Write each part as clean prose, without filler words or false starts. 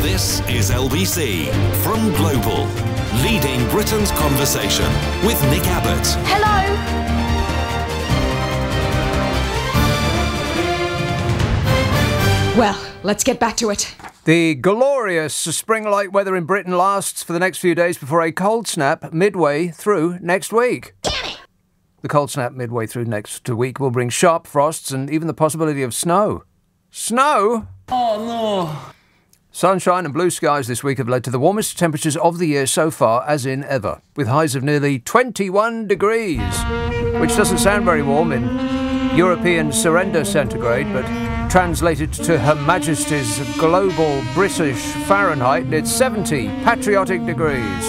This is LBC from Global, leading Britain's conversation with Nick Abbott. Hello. Well, let's get back to it. The glorious spring-like weather in Britain lasts for the next few days before a cold snap midway through next week. Damn it! The cold snap midway through next week will bring sharp frosts and even the possibility of snow. Snow? Oh, no. Sunshine and blue skies this week have led to the warmest temperatures of the year so far, as in ever, with highs of nearly 21 degrees, which doesn't sound very warm in European surrender centigrade, but translated to Her Majesty's global British Fahrenheit, it's 70 patriotic degrees.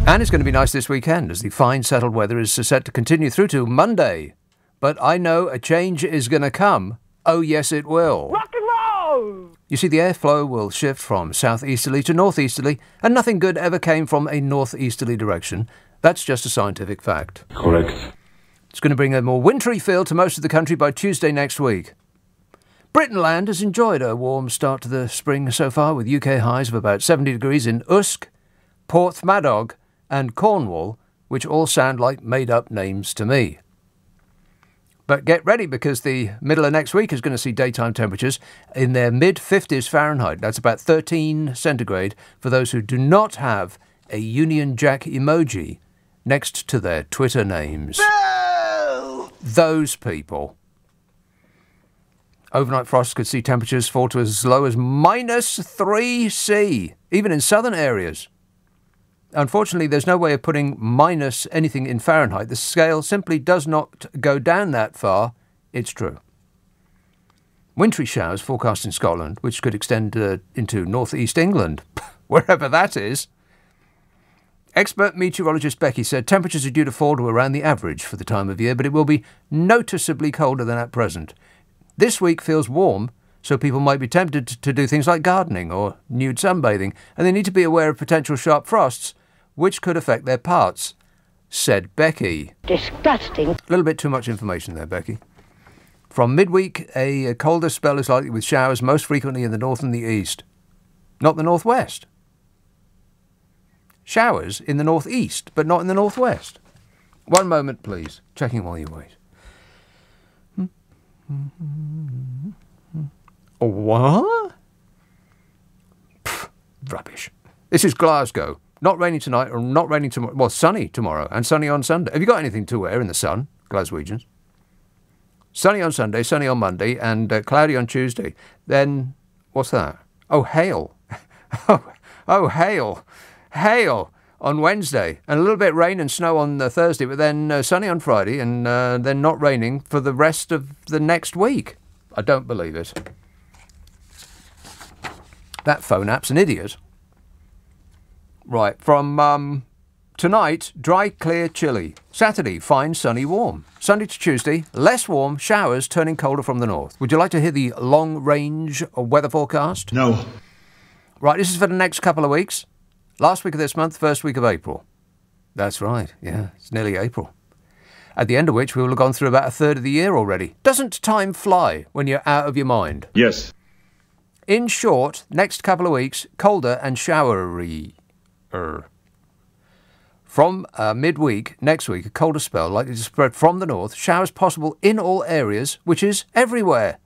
And it's going to be nice this weekend, as the fine settled weather is set to continue through to Monday. But I know a change is going to come. Oh yes, it will. Rock and roll! You see, the airflow will shift from southeasterly to northeasterly, and nothing good ever came from a northeasterly direction. That's just a scientific fact. Correct. It's going to bring a more wintry feel to most of the country by Tuesday next week. Britainland has enjoyed a warm start to the spring so far, with UK highs of about 70 degrees in Usk, Porthmadog and Cornwall, which all sound like made-up names to me. But get ready, because the middle of next week is going to see daytime temperatures in their mid-50s Fahrenheit. That's about 13 centigrade for those who do not have a Union Jack emoji next to their Twitter names. No! Those people. Overnight frosts could see temperatures fall to as low as -3°C, even in southern areas. Unfortunately, there's no way of putting minus anything in Fahrenheit. The scale simply does not go down that far. It's true. Wintry showers forecast in Scotland, which could extend into northeast England, wherever that is. Expert meteorologist Becky said temperatures are due to fall to around the average for the time of year, but it will be noticeably colder than at present. This week feels warm, so people might be tempted to do things like gardening or nude sunbathing, and they need to be aware of potential sharp frosts, which could affect their parts, said Becky. Disgusting. A little bit too much information there, Becky. From midweek, a colder spell is likely, with showers most frequently in the north and the east. Not the northwest. Showers in the northeast, but not in the northwest. One moment, please. Checking while you wait. What? Pfft, rubbish. This is Glasgow. Not raining tonight, or not raining tomorrow. Well, sunny tomorrow and sunny on Sunday. Have you got anything to wear in the sun, Glaswegians? Sunny on Sunday, sunny on Monday, and cloudy on Tuesday. Then, what's that? Oh, hail. oh, hail. Hail on Wednesday. And a little bit rain and snow on Thursday, but then sunny on Friday, and then not raining for the rest of the next week. I don't believe it. That phone app's an idiot. Right, from tonight, dry, clear, chilly. Saturday, fine, sunny, warm. Sunday to Tuesday, less warm, showers turning colder from the north. Would you like to hear the long-range weather forecast? No. Right, this is for the next couple of weeks. Last week of this month, first week of April. That's right, yeah, it's nearly April. At the end of which we will have gone through about a third of the year already. Doesn't time fly when you're out of your mind? Yes. In short, next couple of weeks, colder and showery. From midweek, next week, a colder spell likely to spread from the north. Showers possible in all areas, which is everywhere.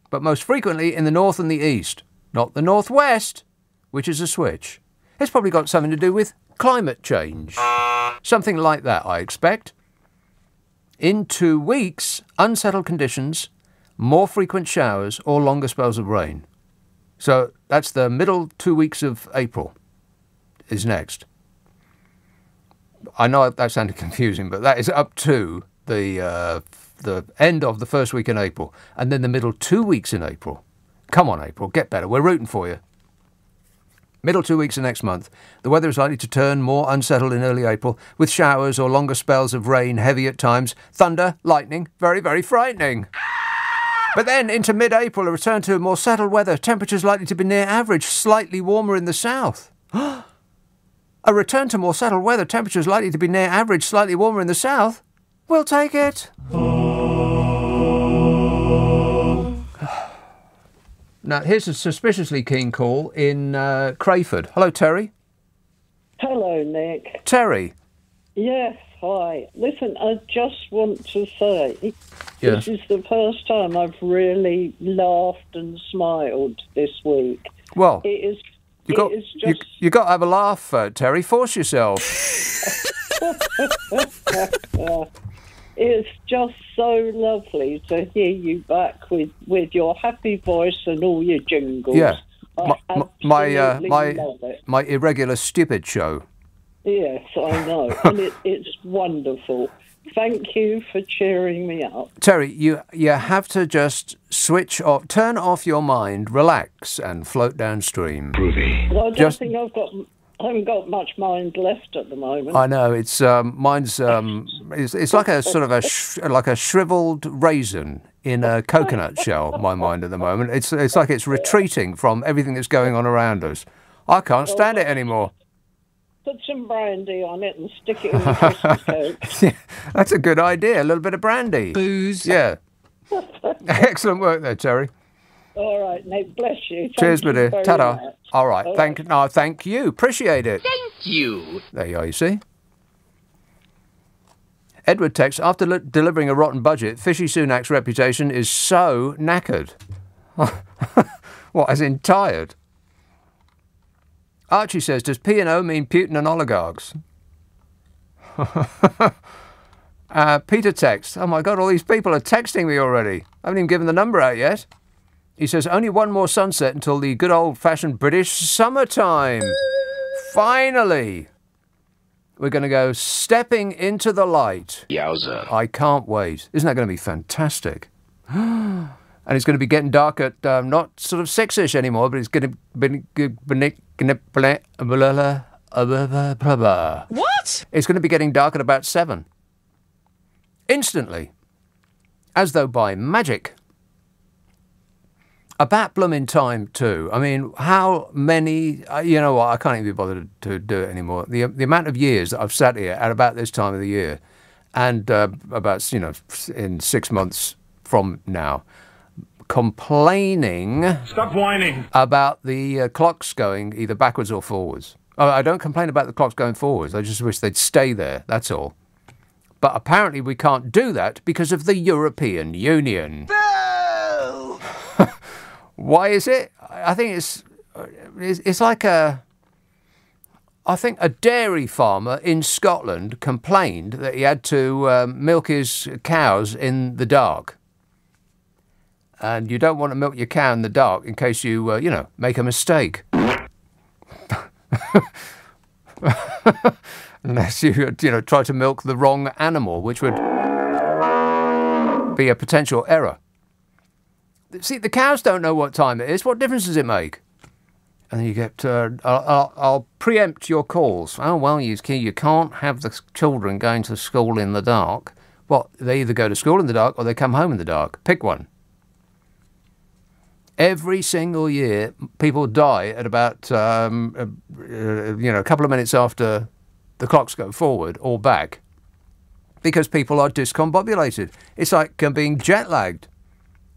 But most frequently in the north and the east. Not the northwest, which is a switch. It's probably got something to do with climate change. Something like that, I expect. In 2 weeks, unsettled conditions, more frequent showers or longer spells of rain. So that's the middle 2 weeks of April is next. I know that sounded confusing, but that is up to the end of the first week in April, and then the middle 2 weeks in April. Come on, April, get better. We're rooting for you. Middle 2 weeks of next month, the weather is likely to turn more unsettled in early April, with showers or longer spells of rain, heavy at times, thunder, lightning, very, very frightening. But then into mid-April, a return to more settled weather, temperatures likely to be near average, slightly warmer in the south. A return to more settled weather, temperatures likely to be near average, slightly warmer in the south. We'll take it. Now, here's a suspiciously keen call in Crayford. Hello, Terry. Hello, Nick. Terry. Yes, hi. Listen, I just want to say Yes. this is the first time I've really laughed and smiled this week. Well, It is. you got you got to have a laugh, Terry. Force yourself. It's just so lovely to hear you back with your happy voice and all your jingles. Yeah. I absolutely love it. My irregular stupid show. Yes, I know, and it's wonderful. Thank you for cheering me up. Terry, you have to just switch off, turn off your mind, relax, and float downstream. Well, I don't think I haven't got much mind left at the moment. I know it's mine's it's like a sort of like a shriveled raisin in a coconut shell. My mind at the moment, it's like it's retreating from everything that's going on around us. I can't stand it anymore. Put some brandy on it and stick it in the Christmas cake. Yeah, that's a good idea. A little bit of brandy. Booze. Yeah. Excellent work there, Terry. All right, Nick, bless you. Cheers, my dear. Ta-da. Much. All right. All Thank you. Appreciate it. Thank you. There you are, you see. Edward texts, after delivering a rotten budget, Fishy Sunak's reputation is so knackered. What, as in tired? Archie says, does P&O mean Putin and oligarchs? Peter texts, oh my God, all these people are texting me already. I haven't even given the number out yet. He says, only one more sunset until the good old-fashioned British summertime. Finally! We're going to go stepping into the light. Yowza. I can't wait. Isn't that going to be fantastic? And it's going to be getting dark at not sort of 6-ish anymore, but it's going to be... What? It's going to be getting dark at about 7. Instantly. As though by magic. About blooming time, too. I mean, how many... you know what, I can't even be bothered to do it anymore. The amount of years that I've sat here at about this time of the year, and about, in 6 months from now, complaining... Stop whining. ...about the clocks going either backwards or forwards. I don't complain about the clocks going forwards. I just wish they'd stay there, that's all. But apparently we can't do that because of the European Union. Why is it? I think it's like I think a dairy farmer in Scotland complained that he had to milk his cows in the dark. And you don't want to milk your cow in the dark in case you, make a mistake. Unless you try to milk the wrong animal, which would be a potential error. See, the cows don't know what time it is. What difference does it make? And then you get, I'll preempt your calls. Oh, well, you can't have the children going to school in the dark. Well, they either go to school in the dark or they come home in the dark. Pick one. Every single year, people die at about, a couple of minutes after the clocks go forward or back because people are discombobulated. It's like being jet-lagged.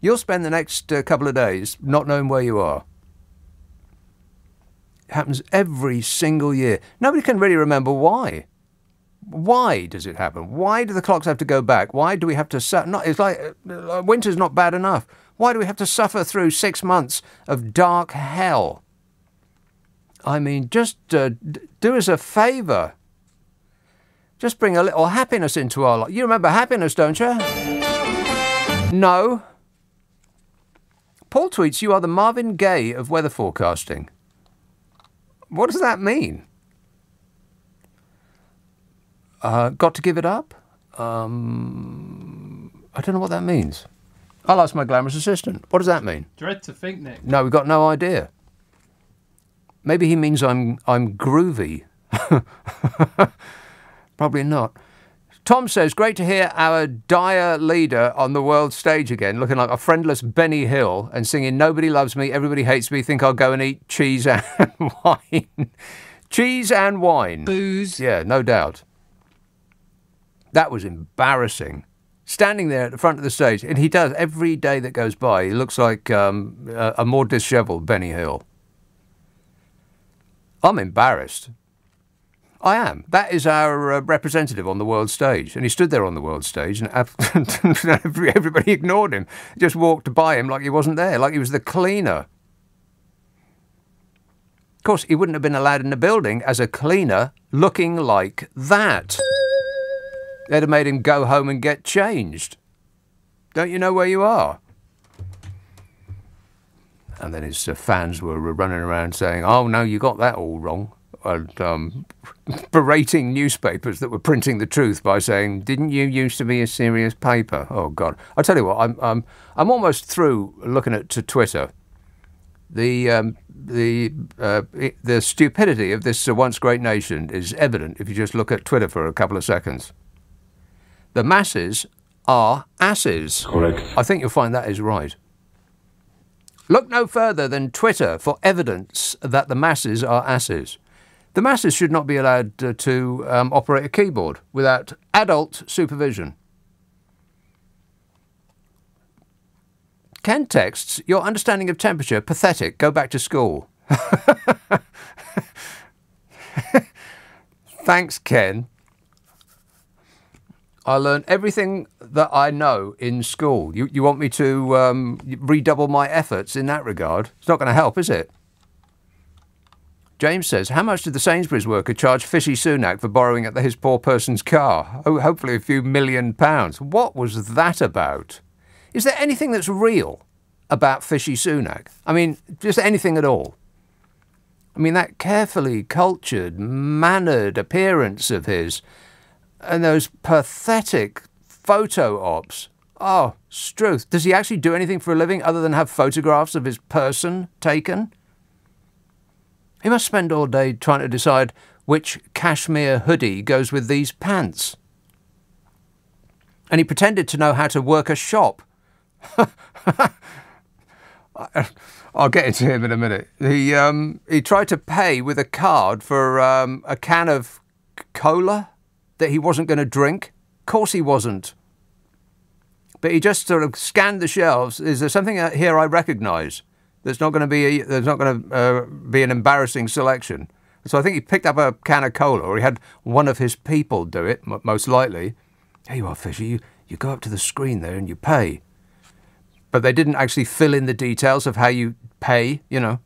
You'll spend the next couple of days not knowing where you are. It happens every single year. Nobody can really remember why. Why does it happen? Why do the clocks have to go back? Why do we have to... It's like winter's not bad enough. Why do we have to suffer through 6 months of dark hell? I mean, just do us a favour. Just bring a little happiness into our life. You remember happiness, don't you? No. Paul tweets, you are the Marvin Gaye of weather forecasting. What does that mean? Got to give it up? I don't know what that means. I'll ask my glamorous assistant. What does that mean? Dread to think, Nick. No, we've got no idea. Maybe he means I'm groovy. Probably not. Tom says, great to hear our dire leader on the world stage again, looking like a friendless Benny Hill and singing Nobody Loves Me, Everybody Hates Me, Think I'll Go and Eat Cheese and Wine. Cheese and wine. Booze. Yeah, no doubt. That was embarrassing. standing there at the front of the stage, and he does every day that goes by. He looks like a more dishevelled Benny Hill. I'm embarrassed. I am. That is our representative on the world stage, and he stood there on the world stage, and everybody ignored him. Just walked by him like he wasn't there, like he was the cleaner. Of course, he wouldn't have been allowed in the building as a cleaner looking like that. They'd have made him go home and get changed. Don't you know where you are? And then his fans were running around saying, oh, no, you got that all wrong. And berating newspapers that were printing the truth by saying, didn't you used to be a serious paper? Oh, God. I'll tell you what, I'm almost through looking at Twitter. The stupidity of this once great nation is evident if you just look at Twitter for a couple of seconds. The masses are asses. Correct. I think you'll find that is right. Look no further than Twitter for evidence that the masses are asses. The masses should not be allowed to operate a keyboard without adult supervision. Ken texts, your understanding of temperature, pathetic, go back to school. Thanks, Ken. I learned everything that I know in school. You want me to redouble my efforts in that regard? It's not going to help, is it? James says, how much did the Sainsbury's worker charge Fishy Sunak for borrowing at his poor person's car? Oh, hopefully a few £1 million. What was that about? Is there anything that's real about Fishy Sunak? I mean, just anything at all? I mean, that carefully cultured, mannered appearance of his and those pathetic photo ops. Oh, Struth. Does he actually do anything for a living other than have photographs of his person taken? He must spend all day trying to decide which cashmere hoodie goes with these pants. And he pretended to know how to work a shop. I'll get into him in a minute. He tried to pay with a card for a can of cola that he wasn't going to drink. Of course he wasn't. But he just sort of scanned the shelves. Is there something here I recognise? There's not going to be an embarrassing selection. So I think he picked up a can of cola, or he had one of his people do it, most likely. There you are, Fishy. You go up to the screen there and you pay. But they didn't actually fill in the details of how you pay, you know.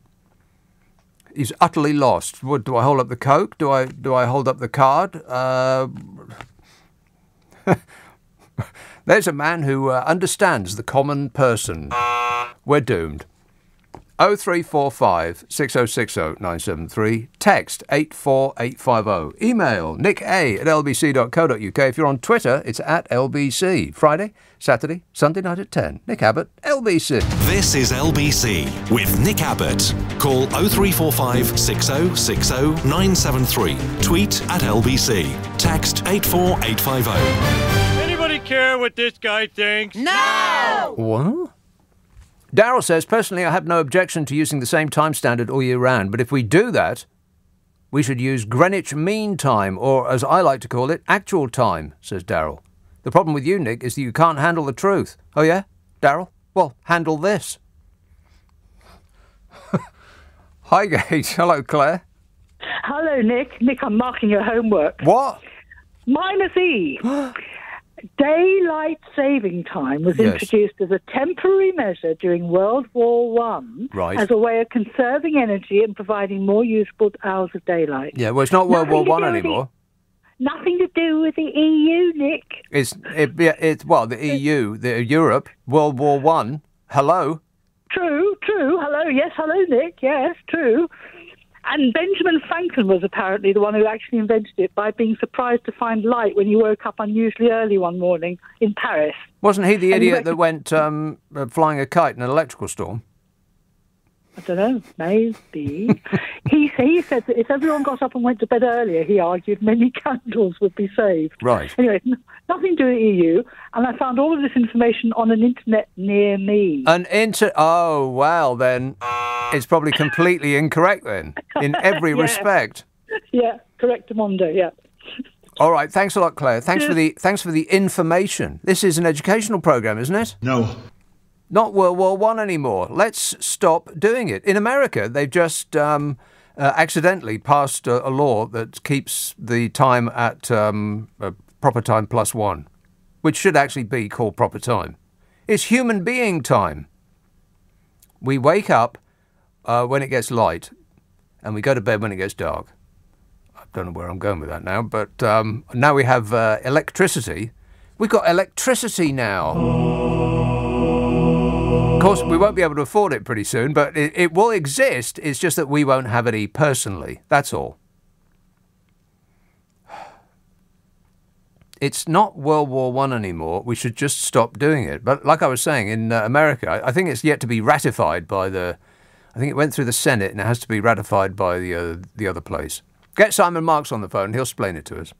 He's utterly lost. What, do I hold up the Coke? Do I hold up the card? There's a man who understands the common person. We're doomed. 0345 6060 973. Text 84850. Email nick@lbc.co.uk. If you're on Twitter, it's @LBC. Friday, Saturday, Sunday night at 10. Nick Abbott, LBC. This is LBC with Nick Abbott. Call 0345 6060 973. Tweet @LBC. Text 84850. Anybody care what this guy thinks? What? Darryl says, personally, I have no objection to using the same time standard all year round, but if we do that, we should use Greenwich Mean Time, or as I like to call it, actual time, says Darryl. The problem with you, Nick, is that you can't handle the truth. Oh, yeah? Darryl? Well, handle this. Hi, Gage. Hello, Claire. Hello, Nick. Nick, I'm marking your homework. What? -E. Daylight saving time was introduced as a temporary measure during World War One as a way of conserving energy and providing more useful hours of daylight. Yeah, well, it's not World War One anymore. Nothing to do with the EU, Nick. It's the EU, Europe, World War One. Hello. True. Hello, yes, hello, Nick. Yes, true. And Benjamin Franklin was apparently the one who actually invented it by being surprised to find light when he woke up unusually early one morning in Paris. Wasn't he the idiot that went flying a kite in an electrical storm? I don't know, maybe. He said that if everyone got up and went to bed earlier, he argued, many candles would be saved. Right. Anyway, nothing to do with EU, and I found all of this information on an internet near me. Oh, well, then it's probably completely incorrect then, in every respect. Yeah, correctamundo, yeah. All right, thanks a lot, Claire. Thanks for the information. This is an educational program, isn't it? No. Not World War One anymore. Let's stop doing it. In America, they've just accidentally passed a law that keeps the time at proper time +1, which should actually be called proper time. It's human being time. We wake up when it gets light, and we go to bed when it gets dark. I don't know where I'm going with that now, but now we have electricity. We've got electricity now. Of course, we won't be able to afford it pretty soon, but it will exist. It's just that we won't have any personally. That's all. It's not World War One anymore. We should just stop doing it. But like I was saying, in America, I think it's yet to be ratified by I think it went through the Senate and it has to be ratified by the other place. Get Simon Marks on the phone. He'll explain it to us.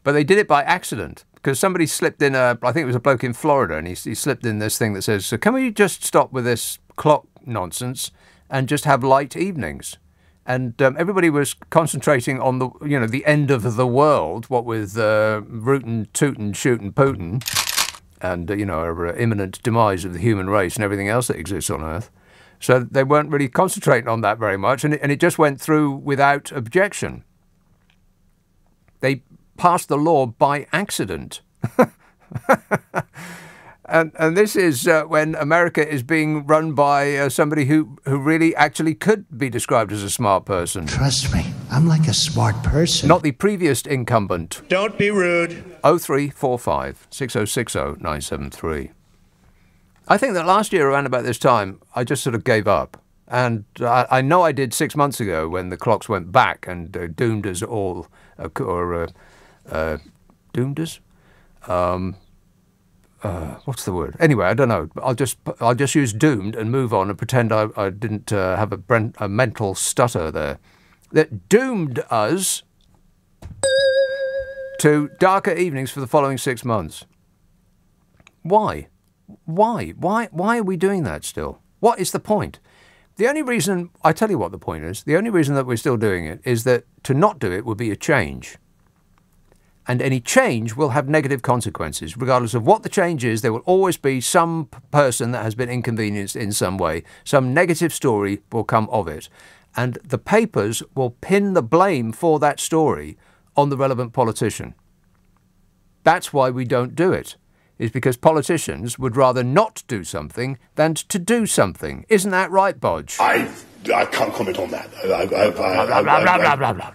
But they did it by accident. Because somebody slipped in I think it was a bloke in Florida, and he slipped in this thing that says, so can we just stop with this clock nonsense and just have light evenings? And everybody was concentrating on the end of the world, what with rootin', tootin', shootin', Putin, and, our imminent demise of the human race and everything else that exists on Earth. So they weren't really concentrating on that very much, and it just went through without objection. They passed the law by accident. and this is when America is being run by somebody who really actually could be described as a smart person. Trust me, I'm like a smart person. Not the previous incumbent. Don't be rude. 0345 6060 973. I think that last year around about this time, I just sort of gave up. And I know I did 6 months ago when the clocks went back and doomed us all, doomed us? What's the word? Anyway, I don't know. I'll just use doomed and move on and pretend I didn't have a mental stutter there. That doomed us to darker evenings for the following 6 months. Why? Why are we doing that still? What is the point? The only reason, I tell you what the point is, the only reason that we're still doing it is that to not do it would be a change. And any change will have negative consequences. Regardless of what the change is, there will always be some person that has been inconvenienced in some way. Some negative story will come of it. And the papers will pin the blame for that story on the relevant politician. That's why we don't do it. It's because politicians would rather not do something than to do something. Isn't that right, Bodge? I can't comment on that. Blah, blah, blah.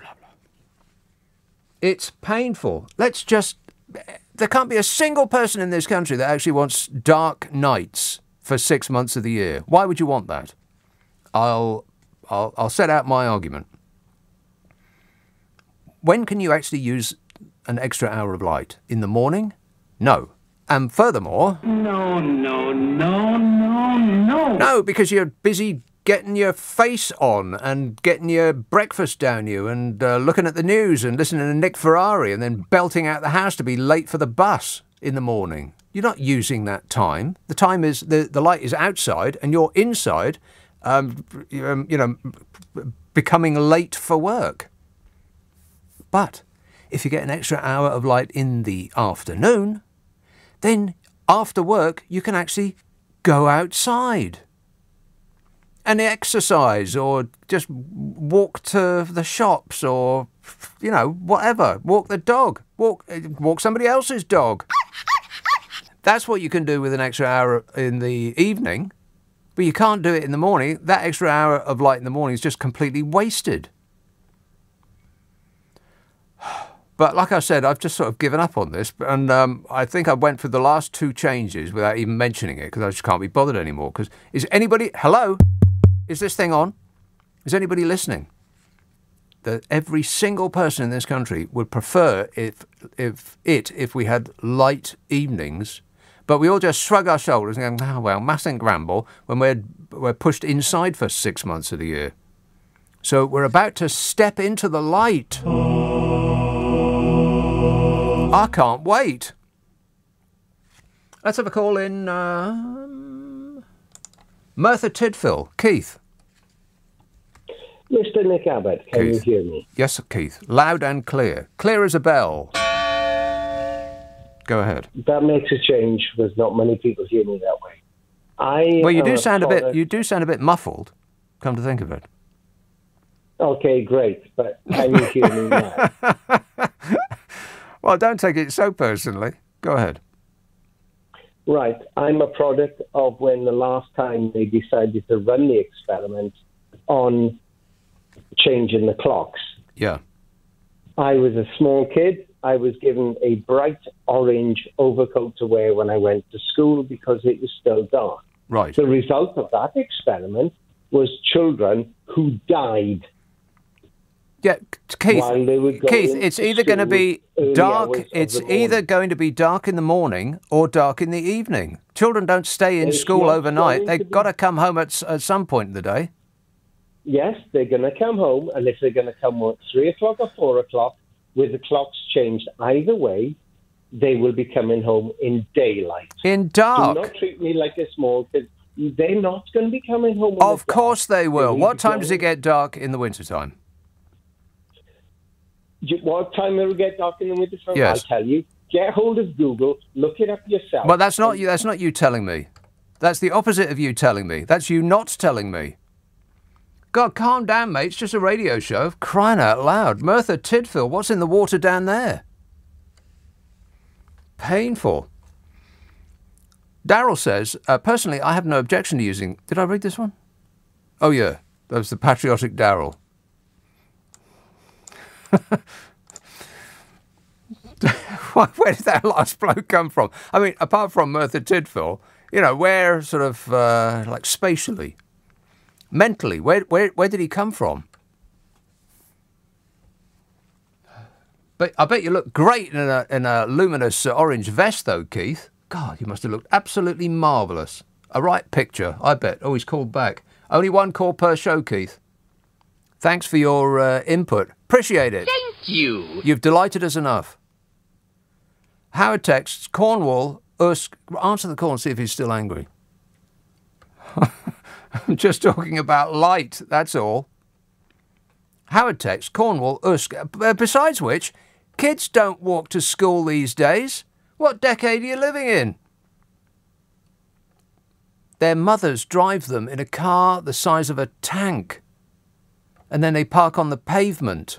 It's painful. There can't be a single person in this country that actually wants dark nights for 6 months of the year. Why would you want that? I'll set out my argument. When can you actually use an extra hour of light? In the morning? No. And furthermore... No. No, because you're busy getting your face on and getting your breakfast down you and looking at the news and listening to Nick Ferrari and then belting out the house to be late for the bus in the morning. You're not using that time. The time is, the light is outside and you're inside, becoming late for work. But if you get an extra hour of light in the afternoon, then after work you can actually go outside and exercise or just walk to the shops or, whatever. Walk the dog. Walk somebody else's dog. That's what you can do with an extra hour in the evening, but you can't do it in the morning. That extra hour of light in the morning is just completely wasted. But like I said, I've just sort of given up on this, and I think I went through the last 2 changes without even mentioning it because I just can't be bothered anymore. Because is anybody... Hello? Is this thing on? Is anybody listening? That every single person in this country would prefer if we had light evenings, but we all just shrug our shoulders and go, oh, well, mustn't grumble when we're pushed inside for 6 months of the year. So we're about to step into the light. I can't wait. Let's have a call in Merthyr Tydfil. Keith. Mr. Nick Abbott, can you hear me? Yes, Keith. Loud and clear. Clear as a bell. Go ahead. That makes a change because not many people hear me that way. Well, you do sound a bit muffled, come to think of it. Okay, great. But can you hear me now? Well, don't take it so personally. Go ahead. Right. I'm a product of when the last time they decided to run the experiment on changing the clocks. Yeah. I was a small kid. I was given a bright orange overcoat to wear when I went to school because it was still dark. Right. The result of that experiment was children who died. Yeah, Keith, it's either going to be dark. It's either going to be dark in the morning or dark in the evening. Children don't stay in school overnight. They've got to come home at some point in the day. Yes, they're going to come home, and if they're going to come home at 3 o'clock or 4 o'clock, with the clocks changed either way, they will be coming home in daylight. In dark? Do not treat me like a small kid. They're not going to be coming home. Of course they will. What time does it get dark in the wintertime? What time will it get dark in the wintertime? Yes. I'll tell you. Get hold of Google. Look it up yourself. Well, that's not you. That's not you telling me. That's the opposite of you telling me. That's you not telling me. God, calm down, mate. It's just a radio show. Crying out loud. Merthyr Tydfil, what's in the water down there? Painful. Darryl says, personally, I have no objection to using... Did I read this one? Oh, yeah. That was the patriotic Darryl. Where did that last bloke come from? I mean, apart from Merthyr Tydfil, you know, where sort of, like, spatially... Mentally, where did he come from? But I bet you look great in a luminous orange vest, though, Keith. God, you must have looked absolutely marvellous. A right picture, I bet. Oh, he's called back. Only one call per show, Keith. Thanks for your input. Appreciate it. Thank you. You've delighted us enough. Howard texts, Cornwall, Usk... Answer the call and see if he's still angry. I'm just talking about light, that's all. Howard texts, Cornwall, Usk. Besides which, kids don't walk to school these days. What decade are you living in? Their mothers drive them in a car the size of a tank. And then they park on the pavement.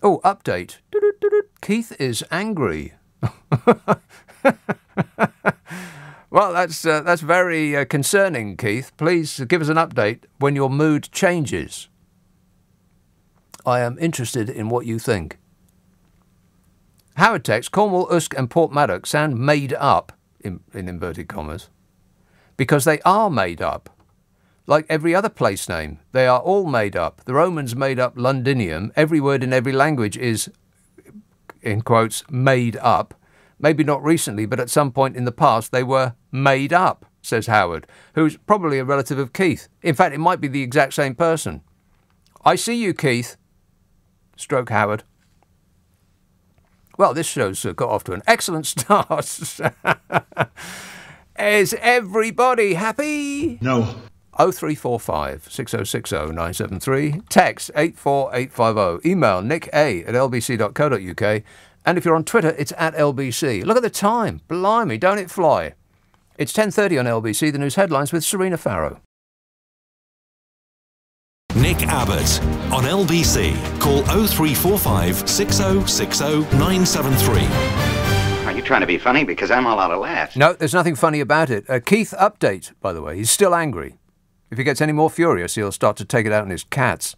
Oh, update. Keith is angry. Well, that's very concerning, Keith. Please give us an update when your mood changes. I am interested in what you think. Howard texts, Cornwall, Usk and Portmaddock sound made up, in inverted commas, because they are made up. Like every other place name, they are all made up. The Romans made up Londinium. Every word in every language is, in quotes, made up. Maybe not recently, but at some point in the past they were made up, says Howard, who's probably a relative of Keith. In fact, it might be the exact same person. I see you, Keith. Stroke Howard. Well, this show's got off to an excellent start. Is everybody happy? No. 0345 6060 973. Text 84850. Email nicka@lbc.co.uk. And if you're on Twitter, it's @LBC. Look at the time. Blimey, don't it fly? It's 10:30 on LBC, the news headlines with Serena Farrow. Nick Abbott on LBC. Call 0345 6060 973. Are you trying to be funny? Because I'm all out of laughs. No, there's nothing funny about it. Keith, update, by the way. He's still angry. If he gets any more furious, he'll start to take it out on his cats.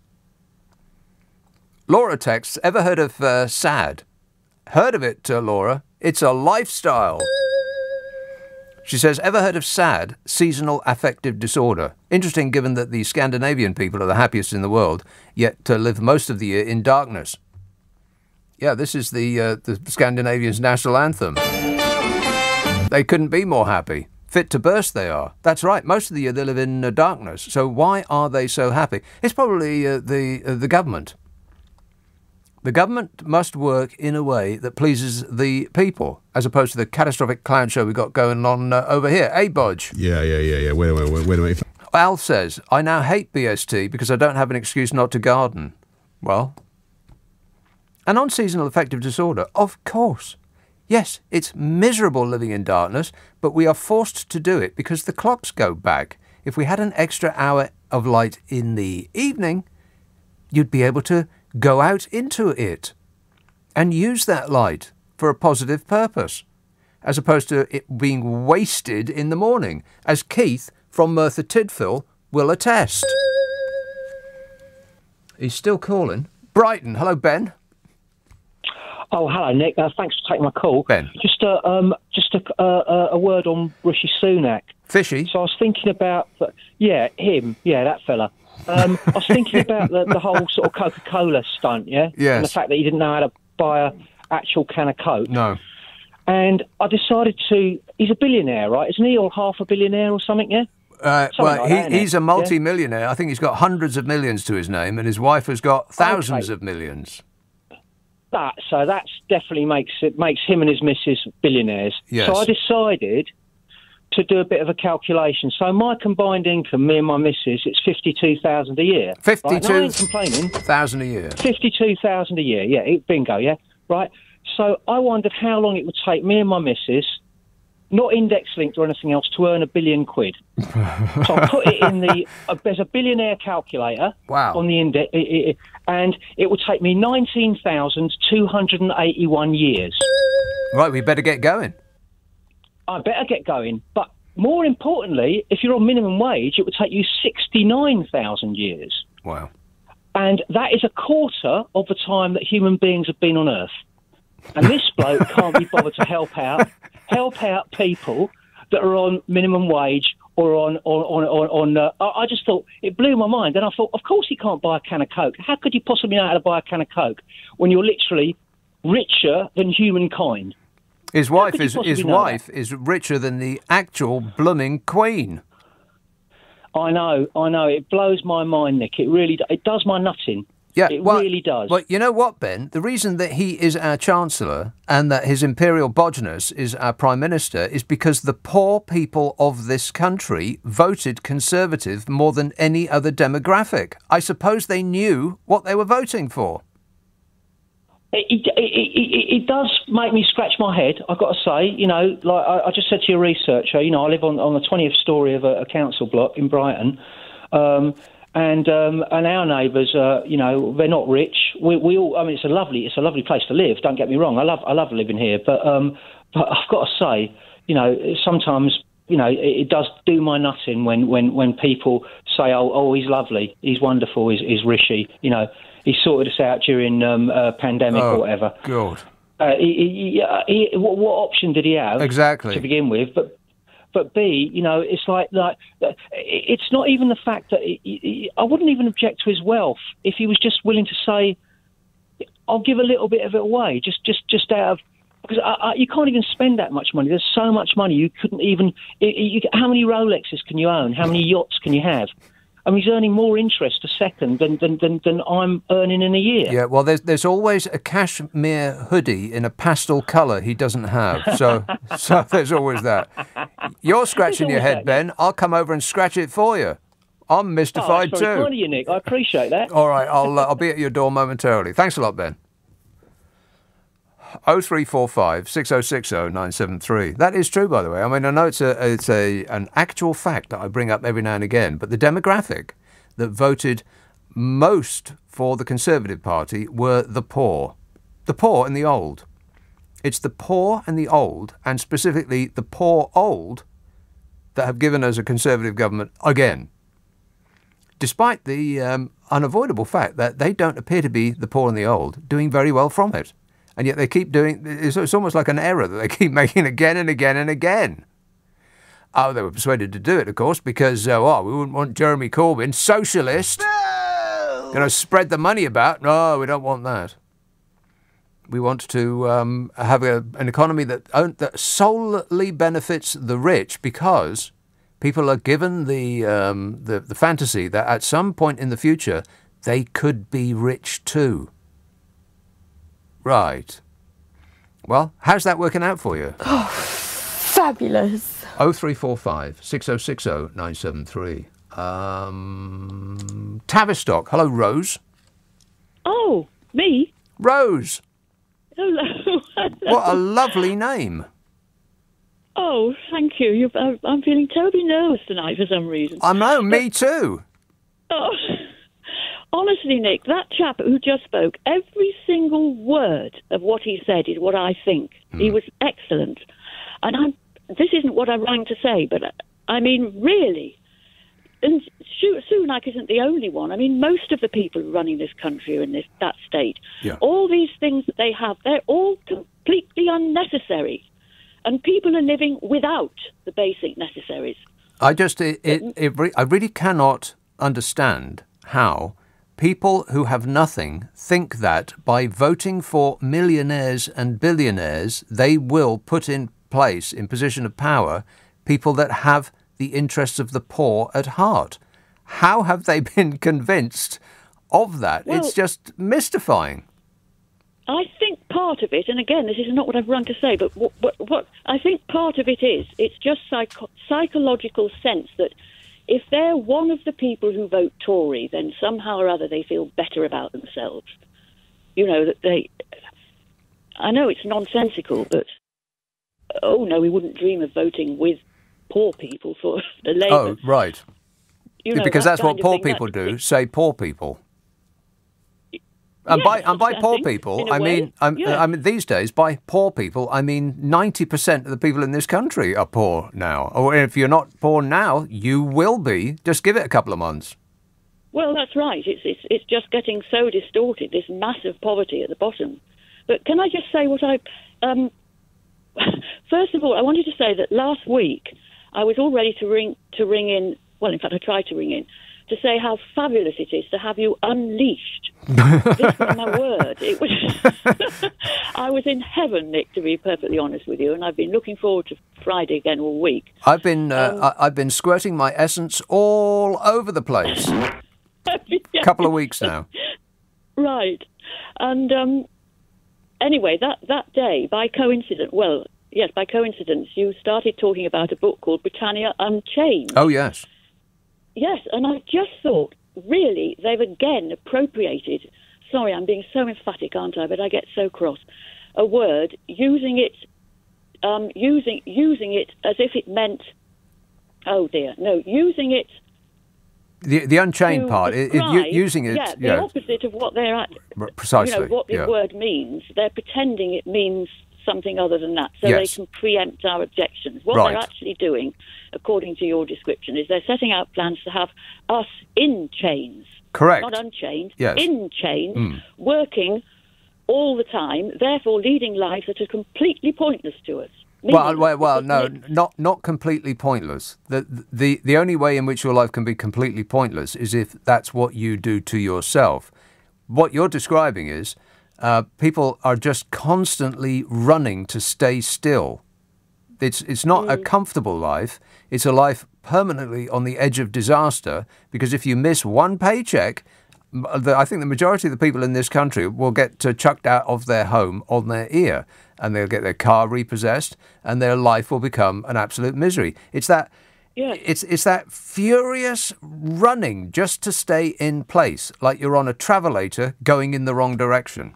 Laura texts, ever heard of SAD? Heard of it, Laura. It's a lifestyle. She says, ever heard of SAD, seasonal affective disorder? Interesting given that the Scandinavian people are the happiest in the world, yet live most of the year in darkness. Yeah, this is the Scandinavians' national anthem. They couldn't be more happy. Fit to burst they are. That's right, most of the year they live in darkness. So why are they so happy? It's probably the government. The government must work in a way that pleases the people, as opposed to the catastrophic clown show we've got going on over here. Bodge? Yeah. Wait a minute. Al says, I now hate BST because I don't have an excuse not to garden. Well, an unseasonal affective disorder, of course. Yes, it's miserable living in darkness, but we are forced to do it because the clocks go back. If we had an extra hour of light in the evening, you'd be able to go out into it and use that light for a positive purpose, as opposed to it being wasted in the morning, as Keith from Merthyr Tydfil will attest. He's still calling. Brighton. Hello, Ben. Oh, hello, Nick. Thanks for taking my call. Ben. Just a word on Rishi Sunak. Fishy? So I was thinking about... him. Yeah, that fella. I was thinking about the whole sort of Coca-Cola stunt, yeah? Yes. And the fact that he didn't know how to buy an actual can of Coke. No. And I decided to... He's a billionaire, right? Isn't he? Or half a billionaire or something, yeah? He's a multi-millionaire. Yeah? I think he's got hundreds of millions to his name, and his wife has got thousands of millions. So that definitely makes him and his missus billionaires. Yes. So I decided to do a bit of a calculation. So my combined income, me and my missus, it's 52,000 a year. 52,000 I ain't complaining. A year. 52,000 a year. Yeah, bingo. Yeah, right. So I wondered how long it would take me and my missus, not index linked or anything else, to earn £1 billion. So I put it in there's a billionaire calculator. Wow. On the index, and it would take me 19,281 years. Right, we better get going. I better get going. But more importantly, if you're on minimum wage, it would take you 69,000 years. Wow. And that is a quarter of the time that human beings have been on Earth. And this bloke can't be bothered to help out people that are on minimum wage or on. I just thought, it blew my mind. And I thought, of course he can't buy a can of Coke. How could you possibly know how to buy a can of Coke when you're literally richer than humankind? His wife is richer than the actual blooming Queen. I know. It blows my mind, Nick. It really does my nutting. Yeah, it really does. But you know what, Ben? The reason that he is our Chancellor and that His Imperial Bodginess is our Prime Minister is because the poor people of this country voted Conservative more than any other demographic. I suppose they knew what they were voting for. It does make me scratch my head, I've got to say. You know, like I just said to your researcher, you know, I live on the 20th storey of a council block in Brighton. And our neighbours, you know, they're not rich. We all, I mean, it's a lovely place to live. Don't get me wrong. I love living here, but I've got to say, you know, sometimes, you know, it does do my nutting when people say, oh, he's lovely, he's wonderful, he's Rishi, you know, he sorted us out during pandemic or whatever. God. What option did he have? Exactly. To begin with, But B, you know, it's like it's not even the fact that I wouldn't even object to his wealth if he was just willing to say, "I'll give a little bit of it away," just out of, because you can't even spend that much money. There's so much money you couldn't even. How many Rolexes can you own? How many yachts can you have? I mean, he's earning more interest a second than I'm earning in a year. Yeah, well, there's always a cashmere hoodie in a pastel colour he doesn't have. So there's always that. You're scratching your head, Ben. I'll come over and scratch it for you. I'm mystified too. Very kind of you, Nick. I appreciate that. All right, I'll be at your door momentarily. Thanks a lot, Ben. 0345 6060 973. That is true, by the way. I mean, I know it's an actual fact that I bring up every now and again, but the demographic that voted most for the Conservative Party were the poor and the old. It's the poor and the old, and specifically the poor old, that have given us a Conservative government again, despite the unavoidable fact that they don't appear to be, the poor and the old, doing very well from it. And yet they keep doing, it's almost like an error that they keep making again and again and again. Oh, they were persuaded to do it, of course, because, we wouldn't want Jeremy Corbyn, socialist, going to spread the money about. No, we don't want that. We want to have an economy that solely benefits the rich, because people are given the fantasy that at some point in the future they could be rich too. Right. Well, how's that working out for you? Oh, fabulous. 0345 6060 973. Tavistock. Hello, Rose. Oh, me? Rose. Hello. What a lovely name. Oh, thank you. I'm feeling terribly nervous tonight for some reason. I know, me too. Oh, honestly, Nick, that chap who just spoke, every single word of what he said is what I think. He was excellent. And this isn't what I rang to say, but I mean, really. And Sunak isn't the only one. I mean, most of the people running this country are in that state. Yeah. All these things that they have, they're all completely unnecessary. And people are living without the basic necessaries. I really cannot understand how people who have nothing think that by voting for millionaires and billionaires, they will put in place, in position of power, people that have the interests of the poor at heart. How have they been convinced of that? Well, it's just mystifying. I think part of it, and again, this is not what I've run to say, but what I think part of it is, it's just psychological sense that if they're one of the people who vote Tory, then somehow or other they feel better about themselves. You know, that I know it's nonsensical, but, oh no, we wouldn't dream of voting with poor people for the Labour. Oh, right. You know, because that's what poor people do, say poor people. And by poor people, I mean these days, by poor people, I mean 90% of the people in this country are poor now. Or if you're not poor now, you will be. Just give it a couple of months. Well, that's right. It's just getting so distorted, this massive poverty at the bottom. But can I just say what first of all, I wanted to say that last week I was all ready to ring in. Well, in fact, I tried to ring in to say how fabulous it is to have you unleashed. This was my word. It was. I was in heaven, Nick, to be perfectly honest with you, and I've been looking forward to Friday again all week. I've been squirting my essence all over the place. A couple of weeks now. Right, and anyway, that day, by coincidence, you started talking about a book called Britannia Unchained. Oh yes. Yes, and I just thought, really, they've again appropriated, sorry, I'm being so emphatic, aren't I, but I get so cross, a word, using it as if it meant, oh dear, no, using it... The unchained part, using it... Yeah, the opposite of what they're at. Precisely, you know, what the word means. They're pretending it means something other than that, so they can preempt our objections. What they're actually doing, according to your description, is they're setting out plans to have us in chains. Correct. Not unchained. Yes. In chains, working all the time, therefore leading lives that are completely pointless to us. Well, no, not completely pointless. The only way in which your life can be completely pointless is if that's what you do to yourself. What you're describing is people are just constantly running to stay still. It's not a comfortable life. It's a life permanently on the edge of disaster, because if you miss one paycheck, I think the majority of the people in this country will get chucked out of their home on their ear, and they'll get their car repossessed, and their life will become an absolute misery. It's that it's that furious running just to stay in place, like you're on a travelator going in the wrong direction.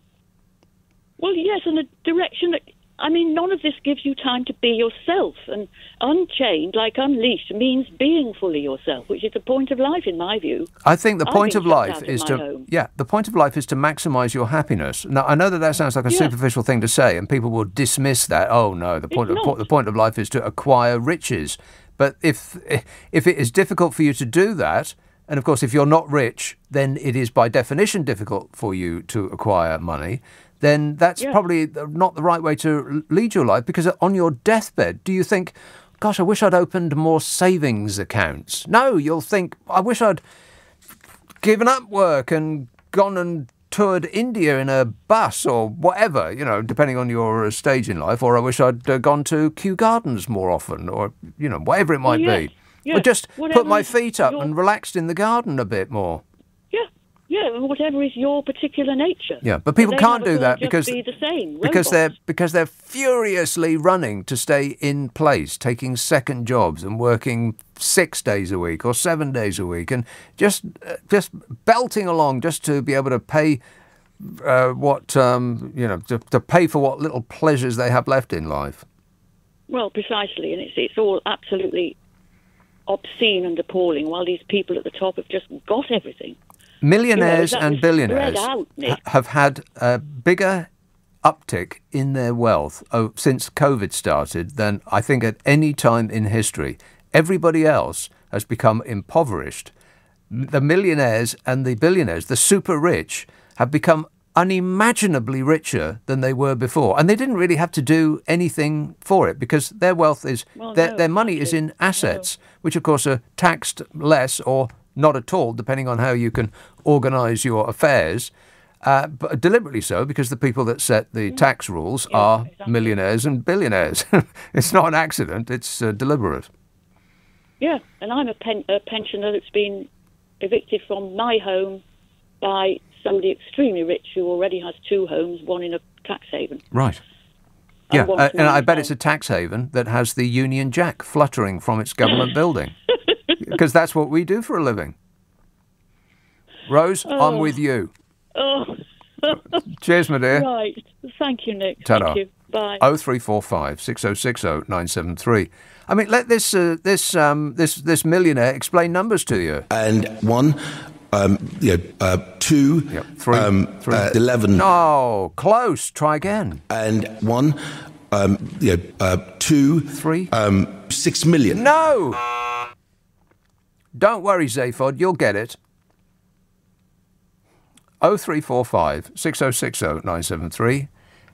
Well, yes, and a direction that, I mean, none of this gives you time to be yourself. And unchained, like unleashed, means being fully yourself, which is the point of life, in my view. I think the point of life is to maximise your happiness. Now, I know that sounds like a superficial thing to say, and people will dismiss that. Oh no, the point of life is to acquire riches. But if it is difficult for you to do that, and of course, if you're not rich, then it is by definition difficult for you to acquire money. Then that's probably not the right way to lead your life, because on your deathbed, do you think, gosh, I wish I'd opened more savings accounts? No, you'll think, I wish I'd given up work and gone and toured India in a bus or whatever, you know, depending on your stage in life, or I wish I'd gone to Kew Gardens more often, or, you know, whatever it might be. Yeah. Or just put my feet up and relaxed in the garden a bit more. Yeah, whatever is your particular nature. Yeah, but people can't do that because they're furiously running to stay in place, taking second jobs and working 6 days a week or 7 days a week, and just belting along just to be able to pay to pay for what little pleasures they have left in life. Well, precisely, and it's all absolutely obscene and appalling, while these people at the top have just got everything. Millionaires and billionaires out, have had a bigger uptick in their wealth since COVID started than I think at any time in history. Everybody else has become impoverished. The millionaires and the billionaires, the super rich, have become unimaginably richer than they were before. And they didn't really have to do anything for it because their wealth is, their money is in assets, which of course are taxed less or not at all, depending on how you can organise your affairs. But deliberately so, because the people that set the tax rules are millionaires and billionaires. It's not an accident, it's deliberate. Yeah, and I'm a pensioner that's been evicted from my home by somebody extremely rich who already has 2 homes, one in a tax haven. Right. Yeah, and I bet it's a tax haven that has the Union Jack fluttering from its government building. Because that's what we do for a living. Rose, I'm with you. Oh. Cheers, my dear. Right. Thank you, Nick. Ta-da. Thank you. Bye. 0345 6060 973. I mean, let this millionaire explain numbers to you. And 1, 2, 3, 11. No, close. Try again. And 1, 2, 3, 6 million. No. Don't worry, Zaphod, you'll get it. 0345 6060 973.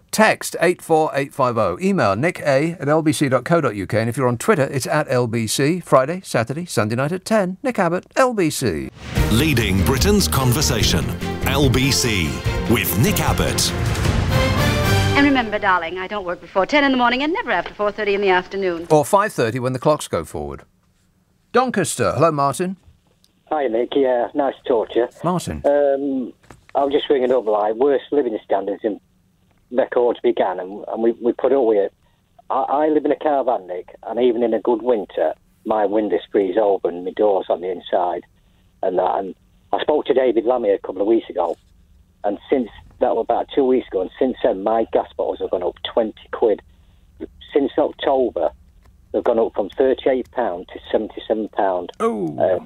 Text 84850. Email nicka@lbc.co.uk. And if you're on Twitter, it's @LBC. Friday, Saturday, Sunday night at 10. Nick Abbott, LBC. Leading Britain's conversation. LBC with Nick Abbott. And remember, darling, I don't work before 10 in the morning and never after 4:30 in the afternoon. Or 5:30 when the clocks go forward. Doncaster. Hello, Martin. Hi, Nick. Yeah, nice to talk to you. Martin. I'm just ringing up, like, worst living standards in records began, and we put up with it. I live in a caravan, Nick, and even in a good winter, my window sprees open, my door's on the inside, and that. And I spoke to David Lammy a couple of weeks ago, and since that was about 2 weeks ago, and since then, my gas bottles have gone up 20 quid. Since October, they've gone up from £38 to £77. Oh.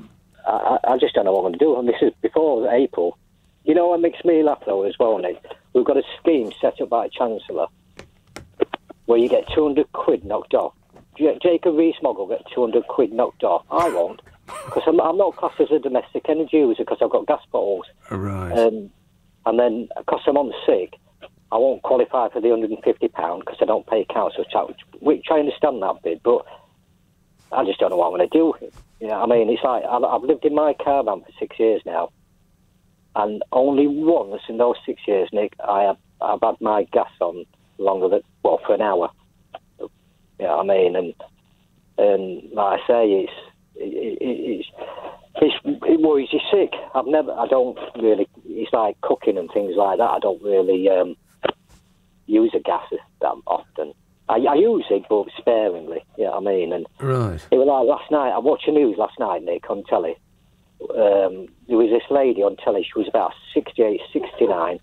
I just don't know what I'm going to do. And this is before April. You know what makes me laugh, though, as well, Nick? We've got a scheme set up by a Chancellor where you get 200 quid knocked off. Jacob Rees-Mogg will get 200 quid knocked off. I won't, because I'm not classed as a domestic energy user because I've got gas bottles. Right. And then, because I'm on sick, I won't qualify for the £150 because I don't pay council tax, which I understand that bit, but I just don't know what I'm going to do. I mean, it's like I've lived in my caravan for 6 years now, and only once in those 6 years, Nick, I've had my gas on longer than, for an hour. I mean, and like I say, it worries you sick. I don't really. It's like cooking and things like that. I don't really use a gas that often. I use it, but sparingly. I mean, and right. It was like last night. I watched the news last night, Nick, on telly. There was this lady on telly. She was about 68, 69,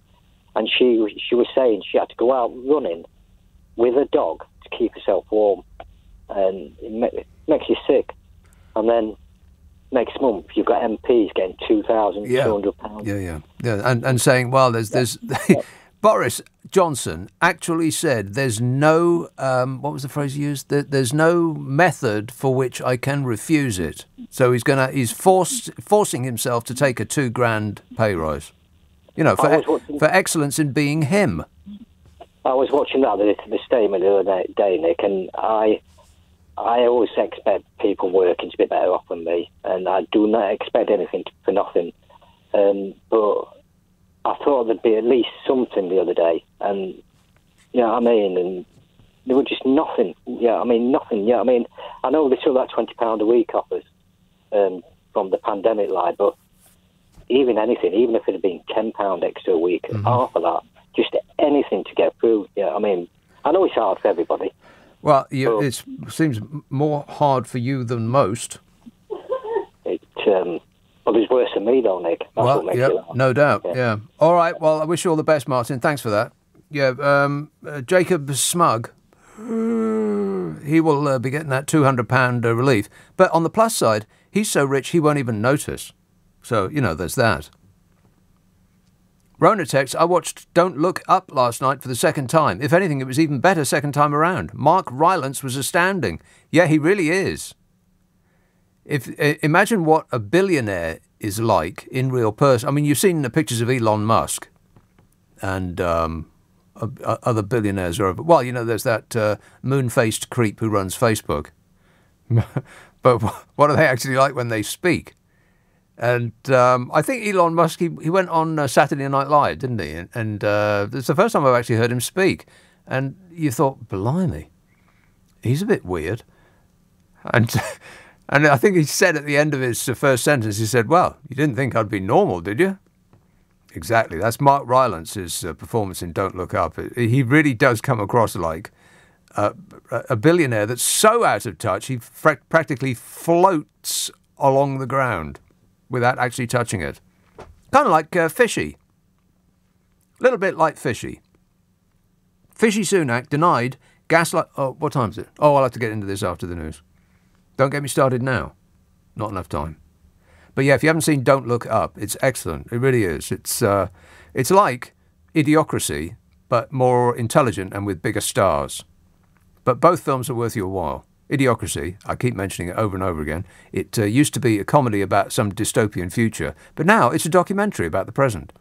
and she was saying she had to go out running with a dog to keep herself warm, and it makes you sick. And then next month you've got MPs getting £2,200. Yeah, and saying, well, there's Boris Johnson actually said there's no what was the phrase he used? There's no method for which I can refuse it. So he's forcing himself to take a £2,000 pay rise. For excellence in being him. I was watching the statement the other day, Nick, and I always expect people working to be better off than me, and I do not expect anything for nothing. But I thought there'd be at least something the other day, and and there was just nothing. Nothing. I know they took that £20 a week off us from the pandemic line, but even anything, even if it had been £10 extra a week, half of that, just anything to get through. I know it's hard for everybody. Well, it seems more hard for you than most. Well, he's worse than me, though, Nick. That's what makes it hard. No doubt, yeah. All right, well, I wish you all the best, Martin. Thanks for that. Yeah, Jacob Smug, he will be getting that £200 relief. But on the plus side, he's so rich he won't even notice. So, there's that. Rona text, I watched Don't Look Up last night for the second time. If anything, it was even better second time around. Mark Rylance was astounding. Yeah, he really is. Imagine what a billionaire is like in real person. I mean, you've seen the pictures of Elon Musk and other billionaires. Well, there's that moon-faced creep who runs Facebook. But what are they actually like when they speak? And I think Elon Musk, he went on Saturday Night Live, didn't he? And it's the first time I've actually heard him speak. And you thought, blimey, he's a bit weird. And I think he said at the end of his first sentence, he said, well, you didn't think I'd be normal, did you? Exactly. That's Mark Rylance's performance in Don't Look Up. He really does come across like a billionaire that's so out of touch, he practically floats along the ground without actually touching it. Kind of like Fishy. A little bit like Fishy. Fishy Sunak denied gaslight... Oh, what time is it? Oh, I'll have to get into this after the news. Don't get me started now. Not enough time. But yeah, if you haven't seen Don't Look Up, it's excellent. It really is. It's like Idiocracy, but more intelligent and with bigger stars. But both films are worth your while. Idiocracy, I keep mentioning it over and over again, it used to be a comedy about some dystopian future, but now it's a documentary about the present.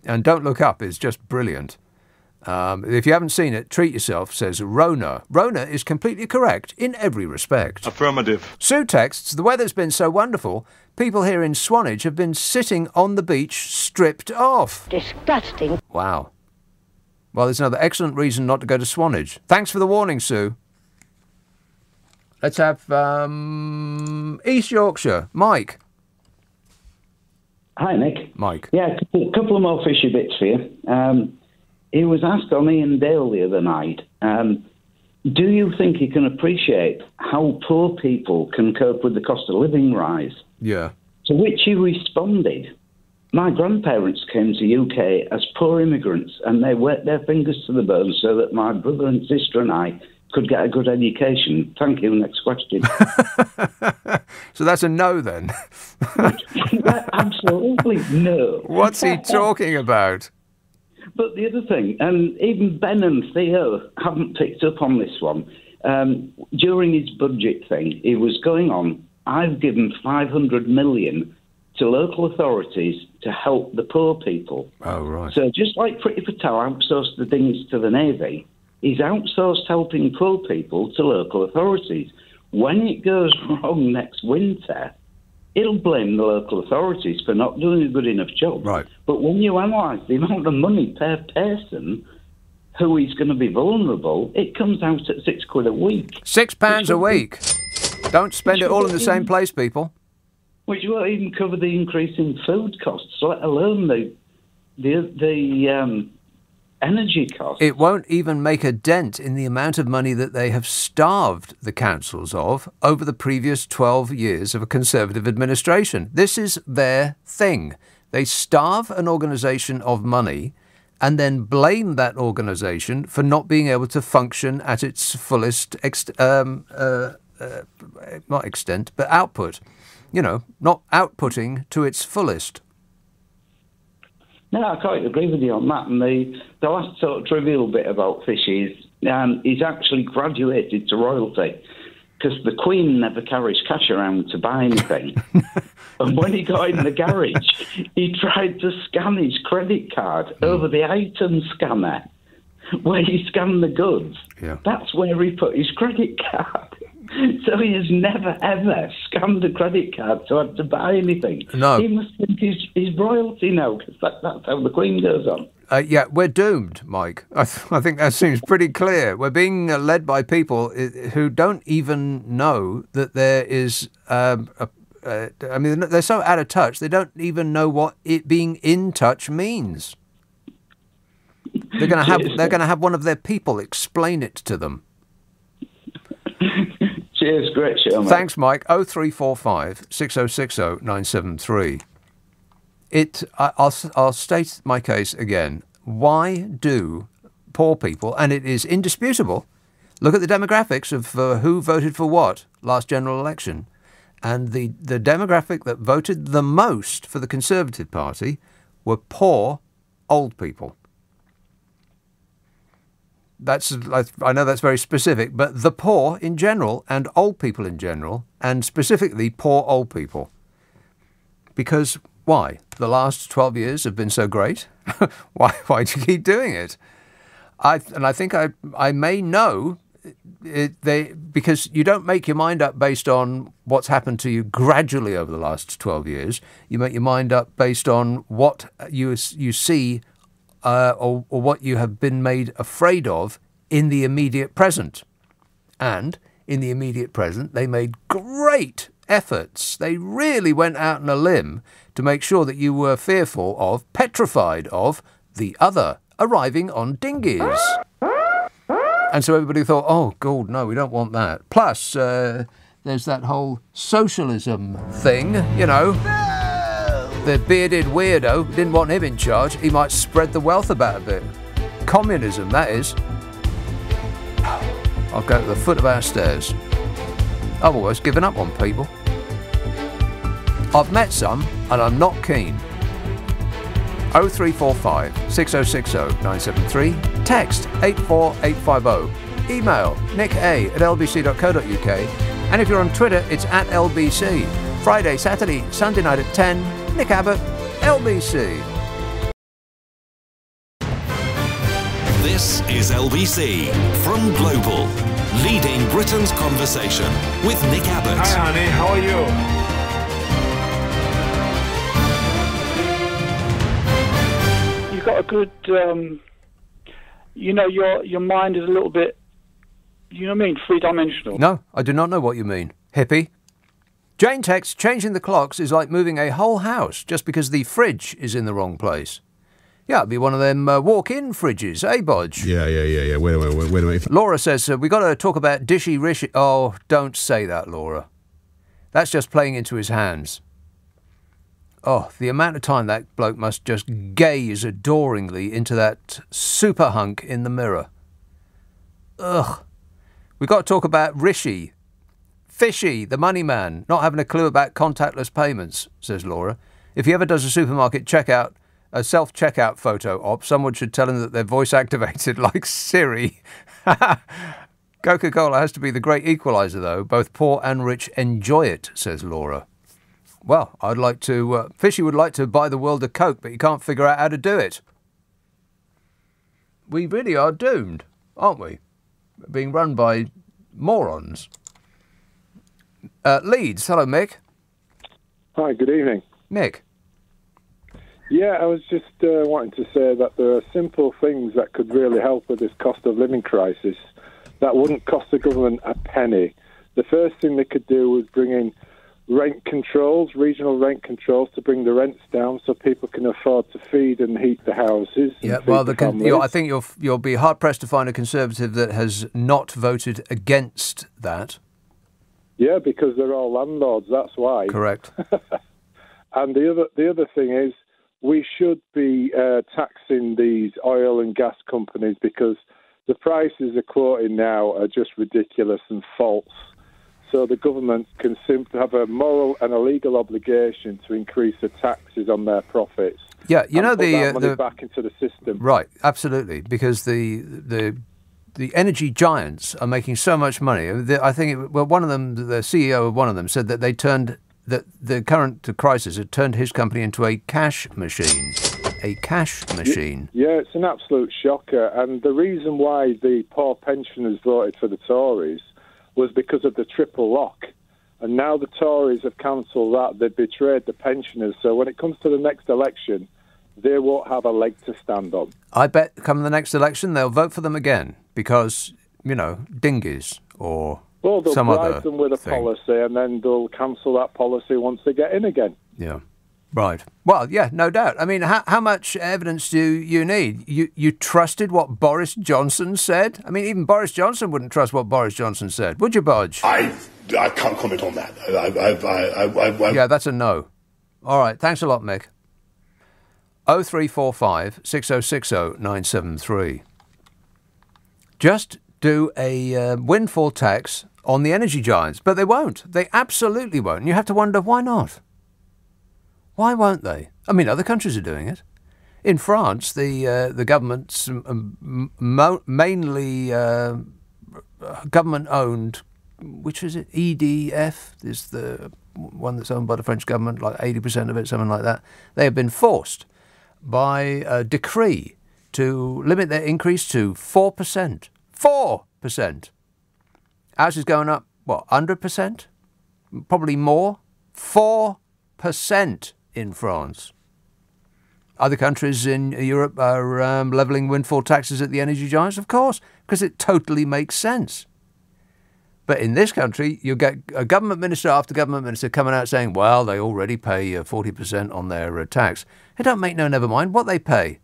And Don't Look Up is just brilliant. If you haven't seen it, treat yourself, says Rona. Rona is completely correct in every respect. Affirmative. Sue texts, the weather's been so wonderful, people here in Swanage have been sitting on the beach stripped off. Disgusting. Wow. Well, there's another excellent reason not to go to Swanage. Thanks for the warning, Sue. Let's have East Yorkshire. Mike. Hi, Nick. Mike. Yeah, a couple of more fishy bits for you. He was asked on Ian Dale the other night, do you think he can appreciate how poor people can cope with the cost of living rise? Yeah. To which he responded, my grandparents came to UK as poor immigrants and they wet their fingers to the bone so that my brother and sister and I could get a good education. Thank you. Next question. So that's a no then? Absolutely no. What's he talking about? But the other thing, and even Ben and Theo haven't picked up on this one, during his budget thing, he was going on, I've given 500 million to local authorities to help the poor people. Oh, right. So just like Priti Patel outsourced the dinghies to the Navy, he's outsourced helping poor people to local authorities. When it goes wrong next winter, it'll blame the local authorities for not doing a good enough job. Right. But when you analyse the amount of money per person who is going to be vulnerable, it comes out at £6 a week. £6 a week. Don't spend it all in the same place, people. Which won't even cover the increase in food costs, let alone the energy costs. It won't even make a dent in the amount of money that they have starved the councils of over the previous 12 years of a Conservative administration. This is their thing. They starve an organisation of money and then blame that organisation for not being able to function at its fullest, not extent, but output. Not outputting to its fullest. No, I quite agree with you on that. And the last sort of trivial bit about Fishy is he's actually graduated to royalty because the Queen never carries cash around to buy anything. And when he got in the garage, he tried to scan his credit card over the item scanner where he scanned the goods. Yeah. That's where he put his credit card. So he has never, ever scanned a credit card to have to buy anything. No. He must think he's royalty now, because that's how the Queen goes on. Yeah, we're doomed, Mike. I think that seems pretty clear. We're being led by people who don't even know that there is... they're so out of touch, they don't even know what it being in touch means. They're going to have one of their people explain it to them. Cheers, great show, mate. Thanks, Mike. 0345 6060 973. I'll state my case again. Why do poor people, and it is indisputable, look at the demographics of who voted for what last general election, and the demographic that voted the most for the Conservative Party were poor old people. I know that's very specific, but the poor in general and old people in general, and specifically poor old people. Because why? The last 12 years have been so great. Why do you keep doing it? I think I may know because you don't make your mind up based on what's happened to you gradually over the last 12 years. You make your mind up based on what you see or what you have been made afraid of in the immediate present. And in the immediate present, they made great efforts. They really went out on a limb to make sure that you were fearful of, petrified of, the other arriving on dinghies. And so everybody thought, oh, God, no, we don't want that. Plus, there's that whole socialism thing, you know. The bearded weirdo, didn't want him in charge. He might spread the wealth about a bit. Communism, that is. I'll go to the foot of our stairs. I've always given up on people. I've met some, and I'm not keen. 0345 6060 973. Text 84850. Email nick@lbc.co.uk. And if you're on Twitter, it's @LBC. Friday, Saturday, Sunday night at 10. Nick Abbott, LBC. This is LBC from Global, leading Britain's conversation with Nick Abbott. Hi, honey. How are you? You've got a good, your mind is a little bit, three-dimensional. No, I do not know what you mean. Hippie. Jane texts, changing the clocks is like moving a whole house just because the fridge is in the wrong place. Yeah, it'd be one of them walk-in fridges, eh, Bodge? Yeah. Wait a minute. Laura says, we got to talk about Dishy Rishi. Oh, don't say that, Laura. That's just playing into his hands. Oh, the amount of time that bloke must just gaze adoringly into that super hunk in the mirror. Ugh. We got to talk about Rishi. Fishy, the money man, not having a clue about contactless payments, says Laura. If he ever does a supermarket checkout, a self-checkout photo op, someone should tell him that they're voice-activated like Siri. Coca-Cola has to be the great equaliser, though. Both poor and rich enjoy it, says Laura. Well, I'd like to... Fishy would like to buy the world a Coke, but he can't figure out how to do it. We really are doomed, aren't we? Being run by morons. Leeds, hello, Mick. Hi, good evening. Mick. Yeah, I was just wanting to say that there are simple things that could really help with this cost of living crisis that wouldn't cost the government a penny. The first thing they could do was bring in rent controls, regional rent controls, to bring the rents down so people can afford to feed and heat the houses. Yeah, well, I think you'll be hard-pressed to find a Conservative that has not voted against that. Yeah, because they're all landlords, that's why. Correct. And the other thing is, we should be taxing these oil and gas companies because the prices they're quoting now are just ridiculous and false. So the government can simply have a moral and a legal obligation to increase the taxes on their profits. Yeah, you know, put that money back into the system. Right, absolutely, because the energy giants are making so much money. I think one of them, the CEO of one of them, said that the current crisis had turned his company into a cash machine. A cash machine. Yeah, it's an absolute shocker. And the reason why the poor pensioners voted for the Tories was because of the triple lock. And now the Tories have cancelled that. They've betrayed the pensioners. So when it comes to the next election, they won't have a leg to stand on. I bet come the next election, they'll vote for them again because, dinghies or well, they'll some bribe other them with a thing. Policy and then they'll cancel that policy once they get in again. Yeah. Right. Well, yeah, no doubt. I mean, how much evidence do you need? You trusted what Boris Johnson said? I mean, even Boris Johnson wouldn't trust what Boris Johnson said. Would you, Bodge? I can't comment on that. Yeah, that's a no. All right. Thanks a lot, Mick. 0345 6060 973. Just do a windfall tax on the energy giants, but they won't. They absolutely won't. And you have to wonder, why not? Why won't they? I mean, other countries are doing it. In France, the government's mainly government-owned, which is it? EDF is the one that's owned by the French government, like 80% of it, something like that. They have been forced by a decree to limit their increase to 4%. 4%. Ours is going up, what, 100%? Probably more. 4% in France. Other countries in Europe are levelling windfall taxes at the energy giants, of course, because it totally makes sense. But in this country, you get a government minister after government minister coming out saying, well, they already pay 40% on their tax. It don't make no never mind what they pay.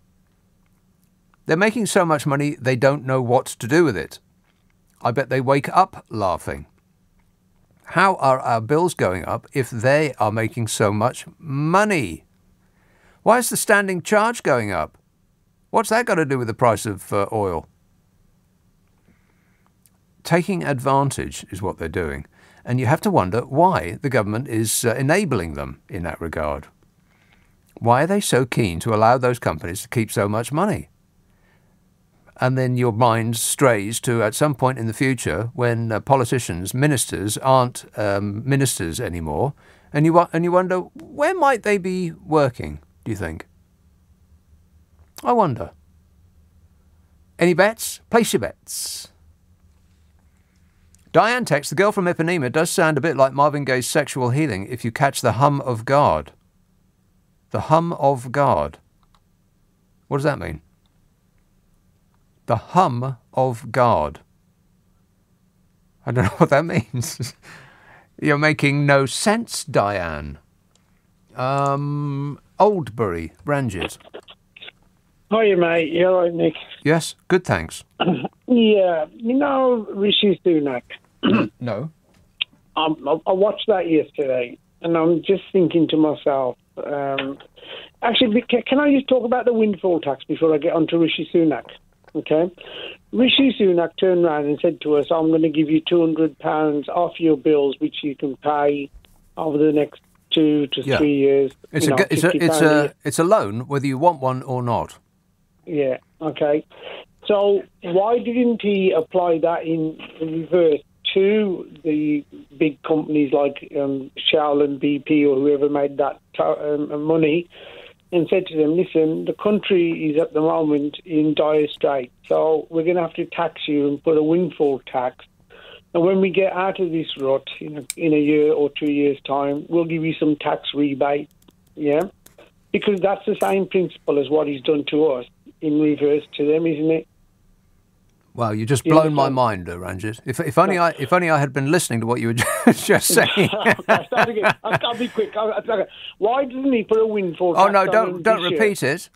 They're making so much money, they don't know what to do with it. I bet they wake up laughing. How are our bills going up if they are making so much money? Why is the standing charge going up? What's that got to do with the price of oil? Taking advantage is what they're doing. And you have to wonder why the government is enabling them in that regard. Why are they so keen to allow those companies to keep so much money? And then your mind strays to at some point in the future when politicians, ministers, aren't ministers anymore, and you wonder, where might they be working, do you think? I wonder. Any bets? Place your bets. Diane texts, the girl from Ipanema does sound a bit like Marvin Gaye's Sexual Healing if you catch the hum of God. The hum of God. What does that mean? The hum of God. I don't know what that means. You're making no sense, Diane. Oldbury, Ranjit. Hiya, mate. You all right, Nick? Yes, good, thanks. Yeah. You know Rishi Sunak? No. I watched that yesterday, and I'm just thinking to myself, actually, can I just talk about the windfall tax before I get on to Rishi Sunak? Okay. Rishi Sunak turned around and said to us, I'm going to give you £200 off your bills, which you can pay over the next 2 to 3 years. It's a loan, whether you want one or not. Yeah, okay. So why didn't he apply that in reverse to the big companies like Shell and BP or whoever made that money, and said to them, listen, the country is at the moment in dire straits, so we're going to have to tax you and put a windfall tax. And when we get out of this rut in a year or 2 years' time, we'll give you some tax rebate, yeah? Because that's the same principle as what he's done to us in reverse to them, isn't it? Well, you just blown my mind, Ranjit. If only I had been listening to what you were just saying. Okay, start again. I'll be quick. Why doesn't he put a windfall tax? Oh no! Don't repeat it.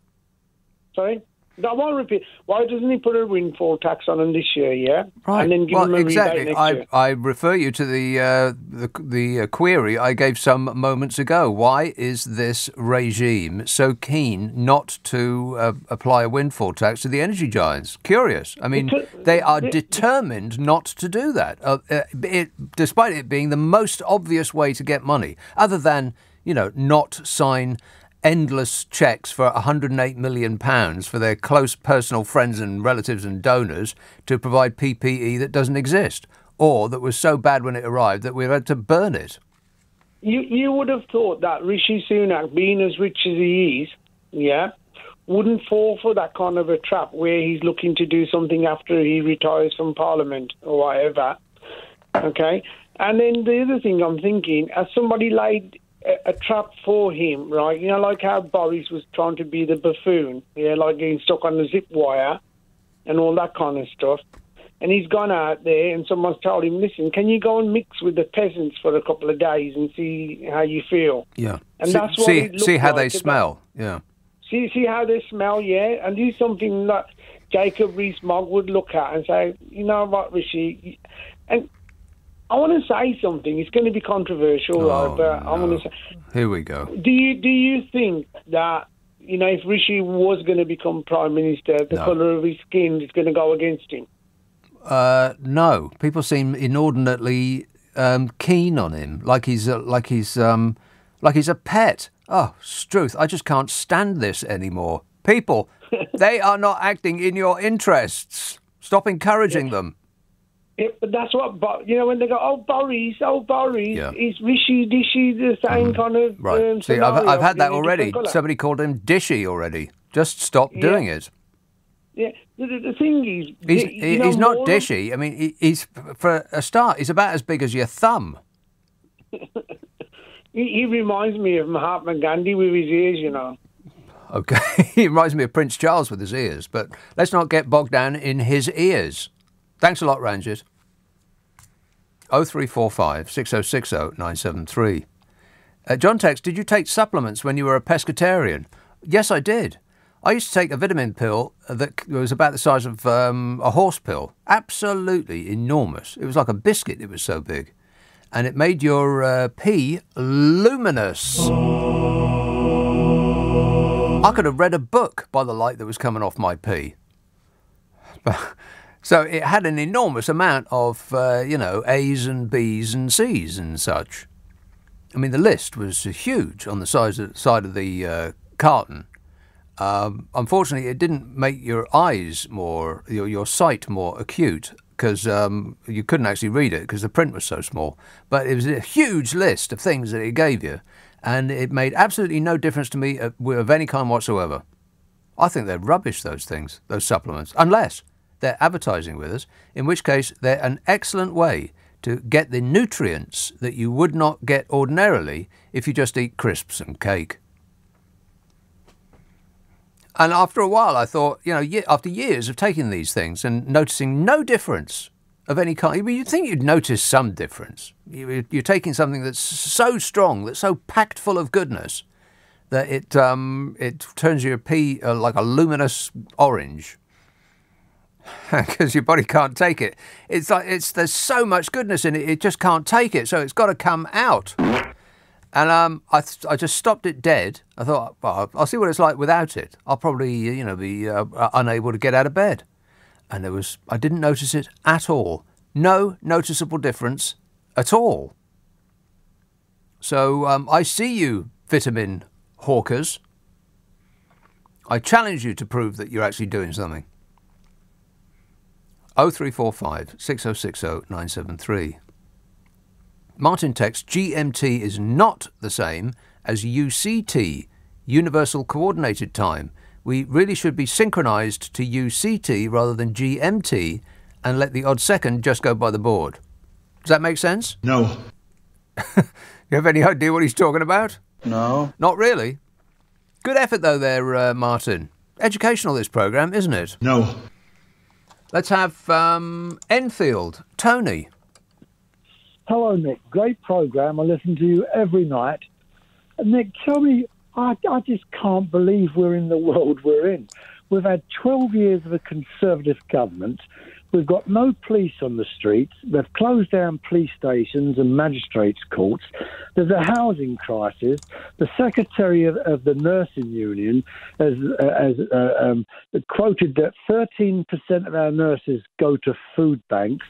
Sorry, I won't repeat. Why doesn't he put a windfall tax on them this year? Yeah, right. And then give them a rebate next year. I refer you to the query I gave some moments ago. Why is this regime so keen not to apply a windfall tax to the energy giants? Curious. I mean, they are determined not to do that, despite it being the most obvious way to get money, other than, not sign endless cheques for £108 million for their close personal friends and relatives and donors to provide PPE that doesn't exist, or that was so bad when it arrived that we had to burn it. You would have thought that Rishi Sunak, being as rich as he is, yeah, wouldn't fall for that kind of a trap where he's looking to do something after he retires from Parliament or whatever. Okay? And then the other thing I'm thinking, as somebody laid a trap for him, right? Like how Boris was trying to be the buffoon, like getting stuck on the zip wire and all that kind of stuff. and he's gone out there and someone's told him, listen, can you go and mix with the peasants for a couple of days and see how you feel? Yeah. And that's what it see looked how like they smell. Yeah. See how they smell, yeah? And do something that Jacob Rees-Mogg would look at and say, you know what, Rishi? And I want to say something. It's going to be controversial, but I want to say... Here we go. Do you think that, you know, if Rishi was going to become Prime Minister, the colour of his skin is going to go against him? No. People seem inordinately keen on him, like he's a pet. Oh, Struth, I just can't stand this anymore. People, they are not acting in your interests. Stop encouraging them. Yeah, but that's what, you know, when they go, oh, Boris, is Rishi Dishy the same kind of... Right. See, I've had that already. Somebody called him Dishy already. Just stop doing it. Yeah, the thing is... He's not Dishy. I mean, he's, for a start, he's about as big as your thumb. He reminds me of Mahatma Gandhi with his ears, you know. OK, he reminds me of Prince Charles with his ears, but let's not get bogged down in his ears. Thanks a lot, Ranjit. 0345 6060 973. John text, did you take supplements when you were a pescatarian? Yes, I did. I used to take a vitamin pill that was about the size of a horse pill. Absolutely enormous. It was like a biscuit, it was so big. And it made your pee luminous. I could have read a book by the light that was coming off my pee. So it had an enormous amount of, A's and B's and C's and such. I mean, the list was huge on the side of the carton. Unfortunately, it didn't make your eyes more, your sight more acute, because you couldn't actually read it because the print was so small. But it was a huge list of things that it gave you, and it made absolutely no difference to me of any kind whatsoever. I think they're rubbish, those things, those supplements, unless they're advertising with us, in which case they're an excellent way to get the nutrients that you would not get ordinarily if you just eat crisps and cake. And after a while, I thought, after years of taking these things and noticing no difference of any kind, you'd think you'd notice some difference. You're taking something that's so strong, that's so packed full of goodness, that it turns your pee like a luminous orange. Because your body can't take it. It's like there's so much goodness in it, it just can't take it, so it's got to come out. And I just stopped it dead. I thought, well, I'll see what it's like without it. I'll probably, be unable to get out of bed. And I didn't notice it at all. No noticeable difference at all. So I see you, vitamin hawkers. I challenge you to prove that you're actually doing something. 0345 6060 973. Martin texts, GMT is not the same as UCT, Universal Coordinated Time. We really should be synchronised to UCT rather than GMT and let the odd second just go by the board. Does that make sense? No. You have any idea what he's talking about? No. Not really. Good effort, though, there, Martin. Educational, this programme, isn't it? No. Let's have Enfield. Tony. Hello, Nick. Great programme. I listen to you every night. Nick, tell me, I just can't believe we're in the world we're in. We've had 12 years of a Conservative government. We've got no police on the streets. They've closed down police stations and magistrates' courts. There's a housing crisis. The Secretary of the Nursing Union has quoted that 13% of our nurses go to food banks.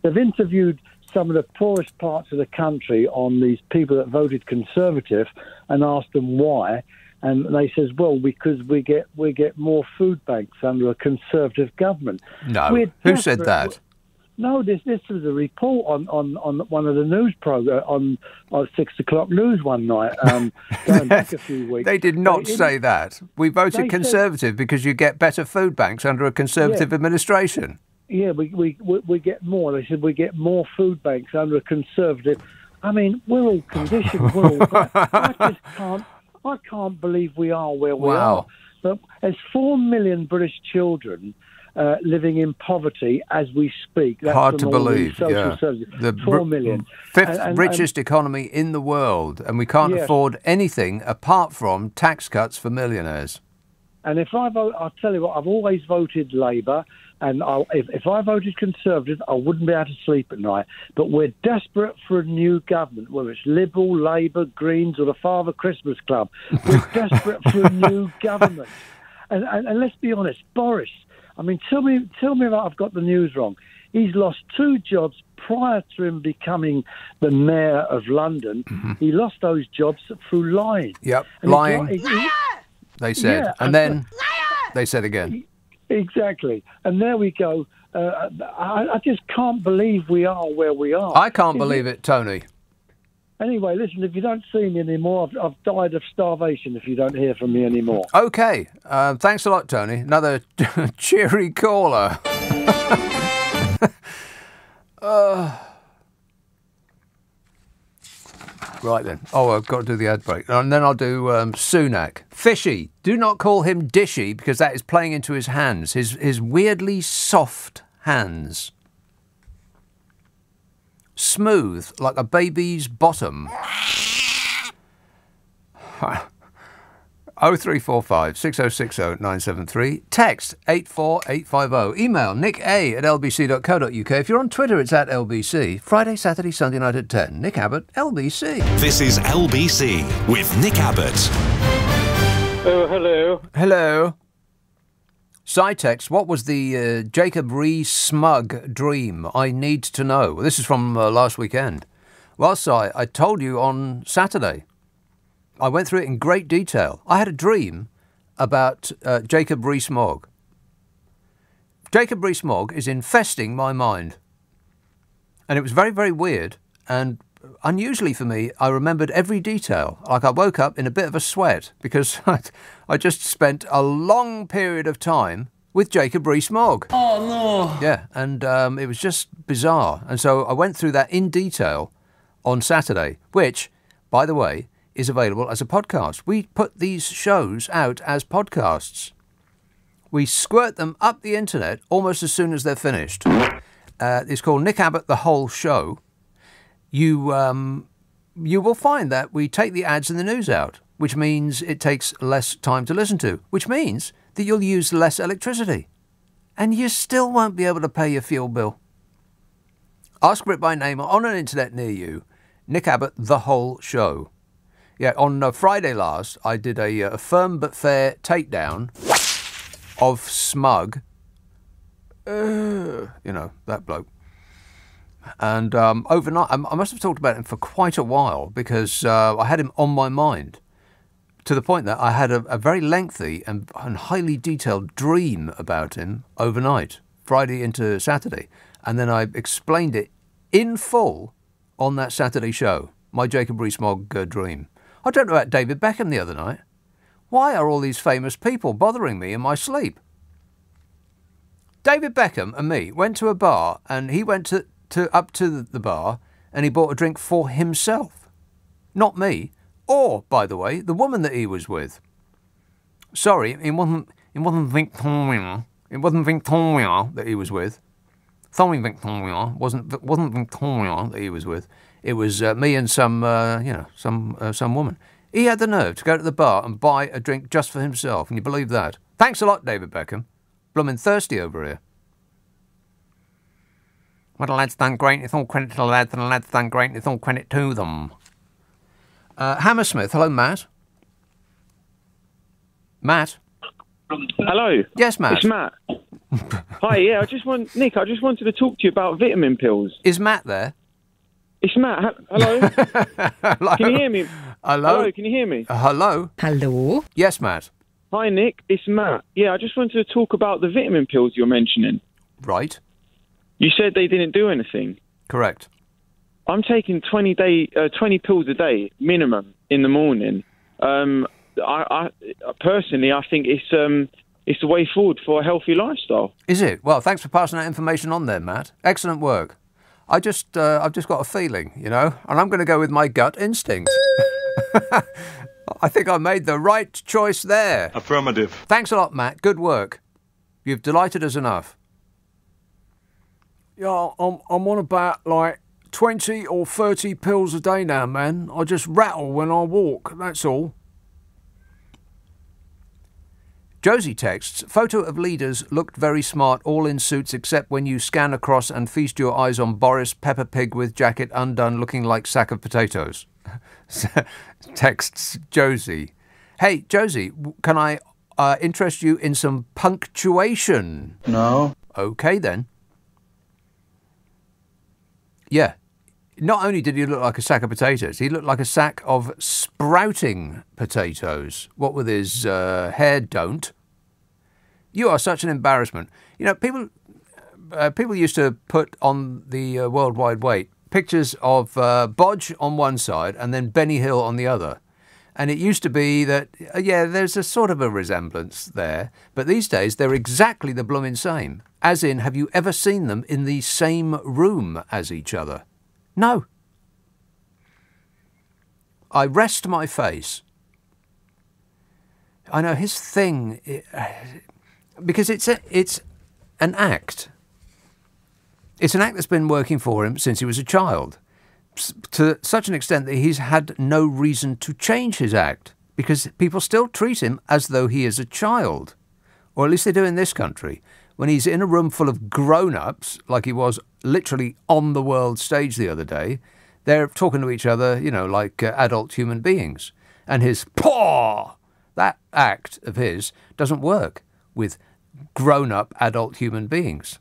They've interviewed some of the poorest parts of the country on these people that voted Conservative and asked them why. And they says, well, because we get more food banks under a Conservative government. No, who said that? No, this was a report on one of the news programs on 6 o'clock news one night, going back a few weeks. They did not say that. We voted Conservative because you get better food banks under a Conservative administration. Yeah, we get more. They said we get more food banks under a Conservative. I mean, we're all conditioned. I can't believe we are where we are. But there's 4 million British children living in poverty as we speak. That's hard to from all believe, these social services. The 4 million. fifth richest economy in the world, and we can't afford anything apart from tax cuts for millionaires. And if I vote, I'll tell you what, I've always voted Labour, and if I voted Conservative, I wouldn't be able to sleep at night. But we're desperate for a new government, whether it's Liberal, Labour, Greens, or the Father Christmas Club. We're desperate for a new government. And let's be honest, Boris, I mean, tell me if I've got the news wrong. He's lost 2 jobs prior to him becoming the mayor of London. Mm-hmm. He lost those jobs through lying. Yep, and lying. They said, and then they said again. Exactly. And there we go. I just can't believe we are where we are. I can't believe it, Tony. Anyway, listen, if you don't see me anymore, I've died of starvation if you don't hear from me anymore. OK. Thanks a lot, Tony. Another cheery caller. Right then. Oh, I've got to do the ad break. And then I'll do Sunak. Fishy. Do not call him Dishy because that is playing into his hands. His weirdly soft hands. Smooth, like a baby's bottom. 0345 6060 973. Text 84850. Email nicka@lbc.co.uk. If you're on Twitter, it's at LBC. Friday, Saturday, Sunday night at 10. Nick Abbott, LBC. This is LBC with Nick Abbott. Oh, hello. Hello. Side text, what was the Jacob Rees-Smug dream? I need to know. Well, this is from last weekend. Well, Si, I told you on Saturday. I went through it in great detail. I had a dream about Jacob Rees-Mogg. Jacob Rees-Mogg is infesting my mind. And it was very, very weird. And unusually for me, I remembered every detail. Like I woke up in a bit of a sweat because I just spent a long period of time with Jacob Rees-Mogg. Oh, no. Yeah, and it was just bizarre. And so I went through that in detail on Saturday, which, by the way, is available as a podcast. We put these shows out as podcasts. We squirt them up the internet almost as soon as they're finished. It's called Nick Abbott, The Whole Show. You will find that we take the ads and the news out, which means it takes less time to listen to, which means that you'll use less electricity. And you still won't be able to pay your fuel bill. Ask for it by name on an internet near you. Nick Abbott, The Whole Show. Yeah, on Friday last, I did a firm but fair takedown of Smug. You know, that bloke. And overnight, I must have talked about him for quite a while because I had him on my mind to the point that I had a very lengthy and highly detailed dream about him overnight, Friday into Saturday. And then I explained it in full on that Saturday show, my Jacob Rees-Mogg dream. I dreamt about David Beckham the other night. Why are all these famous people bothering me in my sleep? David Beckham and me went to a bar and he went up to the bar and he bought a drink for himself. Not me. Or, by the way, the woman that he was with. Sorry, it wasn't Victoria. It wasn't Victoria that he was with. Sorry, Victoria. Wasn't Victoria that he was with. It was me and some woman. He had the nerve to go to the bar and buy a drink just for himself. Can you believe that? Thanks a lot, David Beckham. Bloomin' thirsty over here. Well, the lads done great. It's all credit to the lads, and the lads done great. It's all credit to them. Hammersmith. Hello, Matt. Matt. Hello. Yes, Matt. It's Matt. Hi. Yeah, Nick. I just wanted to talk to you about vitamin pills. Is Matt there? It's Matt. Hello. Hello. Can you hear me? Hello. Can you hear me? Hello. Hello. Yes, Matt. Hi, Nick. It's Matt. Yeah, I just wanted to talk about the vitamin pills you're mentioning. Right. You said they didn't do anything. Correct. I'm taking 20 pills a day minimum in the morning. I personally, I think it's the way forward for a healthy lifestyle. Is it? Well, thanks for passing that information on there, Matt. Excellent work. I've just got a feeling, you know, and I'm going to go with my gut instinct. I think I made the right choice there. Affirmative. Thanks a lot, Matt. Good work. You've delighted us enough. Yeah, I'm on about like 20 or 30 pills a day now, man. I just rattle when I walk, that's all. Josie texts, photo of leaders looked very smart, all in suits except when you scan across and feast your eyes on Boris, Peppa Pig with jacket undone looking like sack of potatoes. Texts Josie. Hey, Josie, can I interest you in some punctuation? No. Okay, then. Yeah. Not only did he look like a sack of potatoes, he looked like a sack of sprouting potatoes. What with his hair don't. You are such an embarrassment. You know, people used to put on the World Wide Web pictures of Bodge on one side and then Benny Hill on the other. And it used to be that, yeah, there's a sort of a resemblance there. But these days, they're exactly the blooming same. As in, have you ever seen them in the same room as each other? No. I rest my face. I know his thing, because it's an act. It's an act that's been working for him since he was a child, to such an extent that he's had no reason to change his act, because people still treat him as though he is a child. Or at least they do in this country. When he's in a room full of grown-ups, like he was literally on the world stage the other day, they're talking to each other, you know, like adult human beings. And his paw, that act of his, doesn't work with grown-up adult human beings.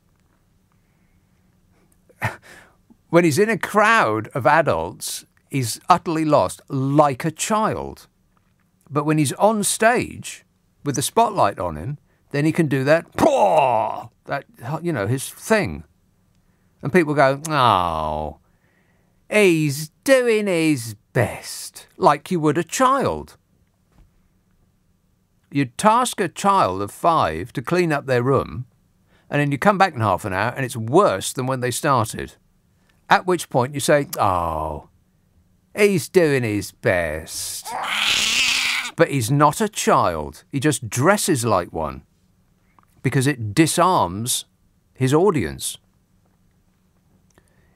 When he's in a crowd of adults, he's utterly lost, like a child. But when he's on stage with the spotlight on him, then he can do that, paw, that, you know, his thing. And people go, oh, he's doing his best, like you would a child. You'd task a child of 5 to clean up their room, and then you come back in half an hour and it's worse than when they started. At which point you say, oh, he's doing his best. But he's not a child. He just dresses like one because it disarms his audience.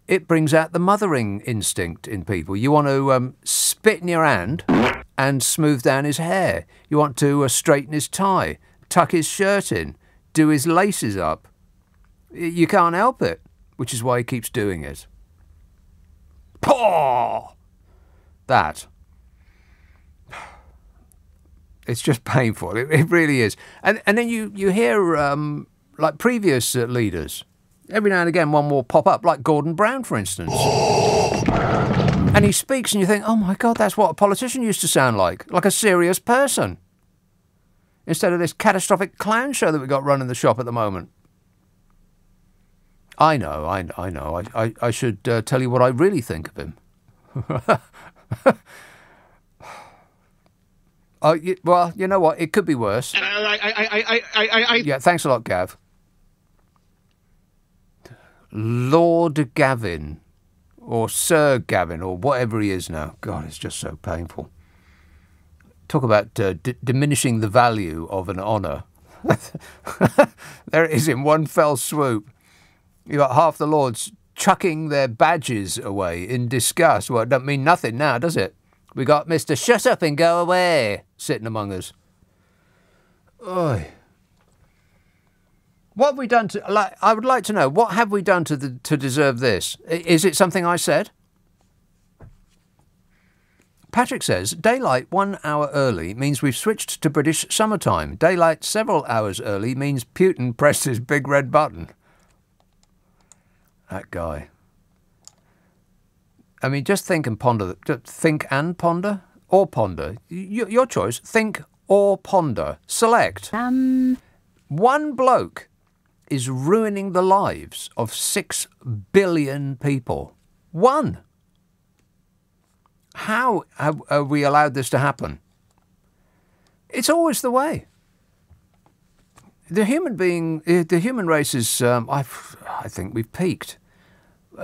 It brings out the mothering instinct in people. You want to spit in your hand and smooth down his hair. You want to straighten his tie, tuck his shirt in, do his laces up. You can't help it, which is why he keeps doing it. Paw! That. It's just painful. It really is. And then you hear, like previous leaders, every now and again one will pop up, like Gordon Brown, for instance. And he speaks and you think, oh my God, that's what a politician used to sound like a serious person. Instead of this catastrophic clown show that we've got running the shop at the moment. I know. I should tell you what I really think of him. Well, you know what? It could be worse. Yeah, thanks a lot, Gav. Lord Gavin, or Sir Gavin, or whatever he is now. God, it's just so painful. Talk about diminishing the value of an honour. There it is in one fell swoop. You've got half the lords chucking their badges away in disgust. Well, it doesn't mean nothing now, does it? We got Mr. Shut Up and Go Away sitting among us. Oy. What have we done to... I would like to know, what have we done to deserve this? Is it something I said? Patrick says, daylight 1 hour early means we've switched to British summertime. Daylight several hours early means Putin pressed his big red button. That guy. I mean, just think and ponder. Think and ponder? Or ponder. Your choice. Think or ponder. Select. One bloke is ruining the lives of 6 billion people. One. How have we allowed this to happen? It's always the way. The human race is, I think we've peaked.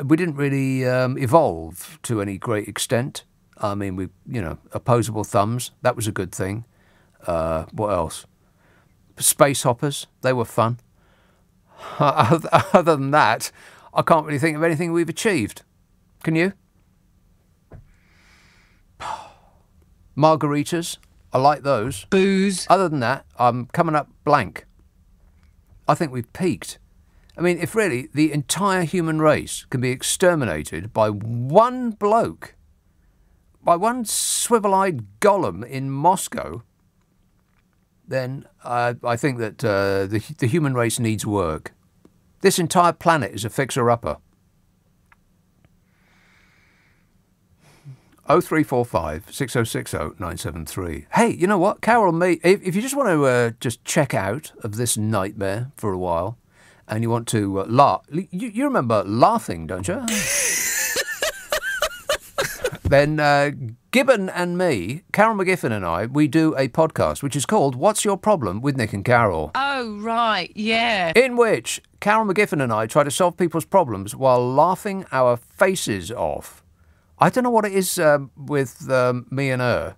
We didn't really evolve to any great extent. I mean, opposable thumbs, that was a good thing. What else? Space hoppers, they were fun. Other than that, I can't really think of anything we've achieved. Can you? Margaritas, I like those. Booze. Other than that, I'm coming up blank. I think we've peaked. I mean, if really the entire human race can be exterminated by one bloke, by one swivel-eyed golem in Moscow, then I think that the human race needs work. This entire planet is a fixer-upper. 0345 6060 973. Hey, you know what? Carol and me, if you just want to just check out of this nightmare for a while, and you want to laugh, you remember laughing, don't you? Then Gibbon and me, Carol McGiffin and I, we do a podcast which is called What's Your Problem with Nick and Carol? Oh, right, yeah. In which Carol McGiffin and I try to solve people's problems while laughing our faces off. I don't know what it is with me and her,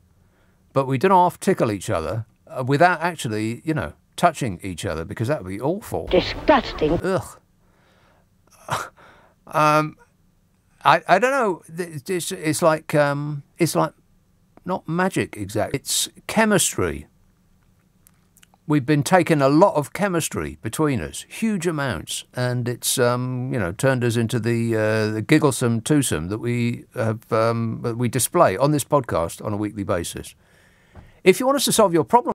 but we don't half tickle each other without actually, you know, touching each other, because that would be awful. Disgusting. Ugh. I don't know. It's like not magic exactly. It's chemistry. We've been taking a lot of chemistry between us, huge amounts, and it's you know, turned us into the gigglesome twosome that we have we display on this podcast on a weekly basis. If you want us to solve your problem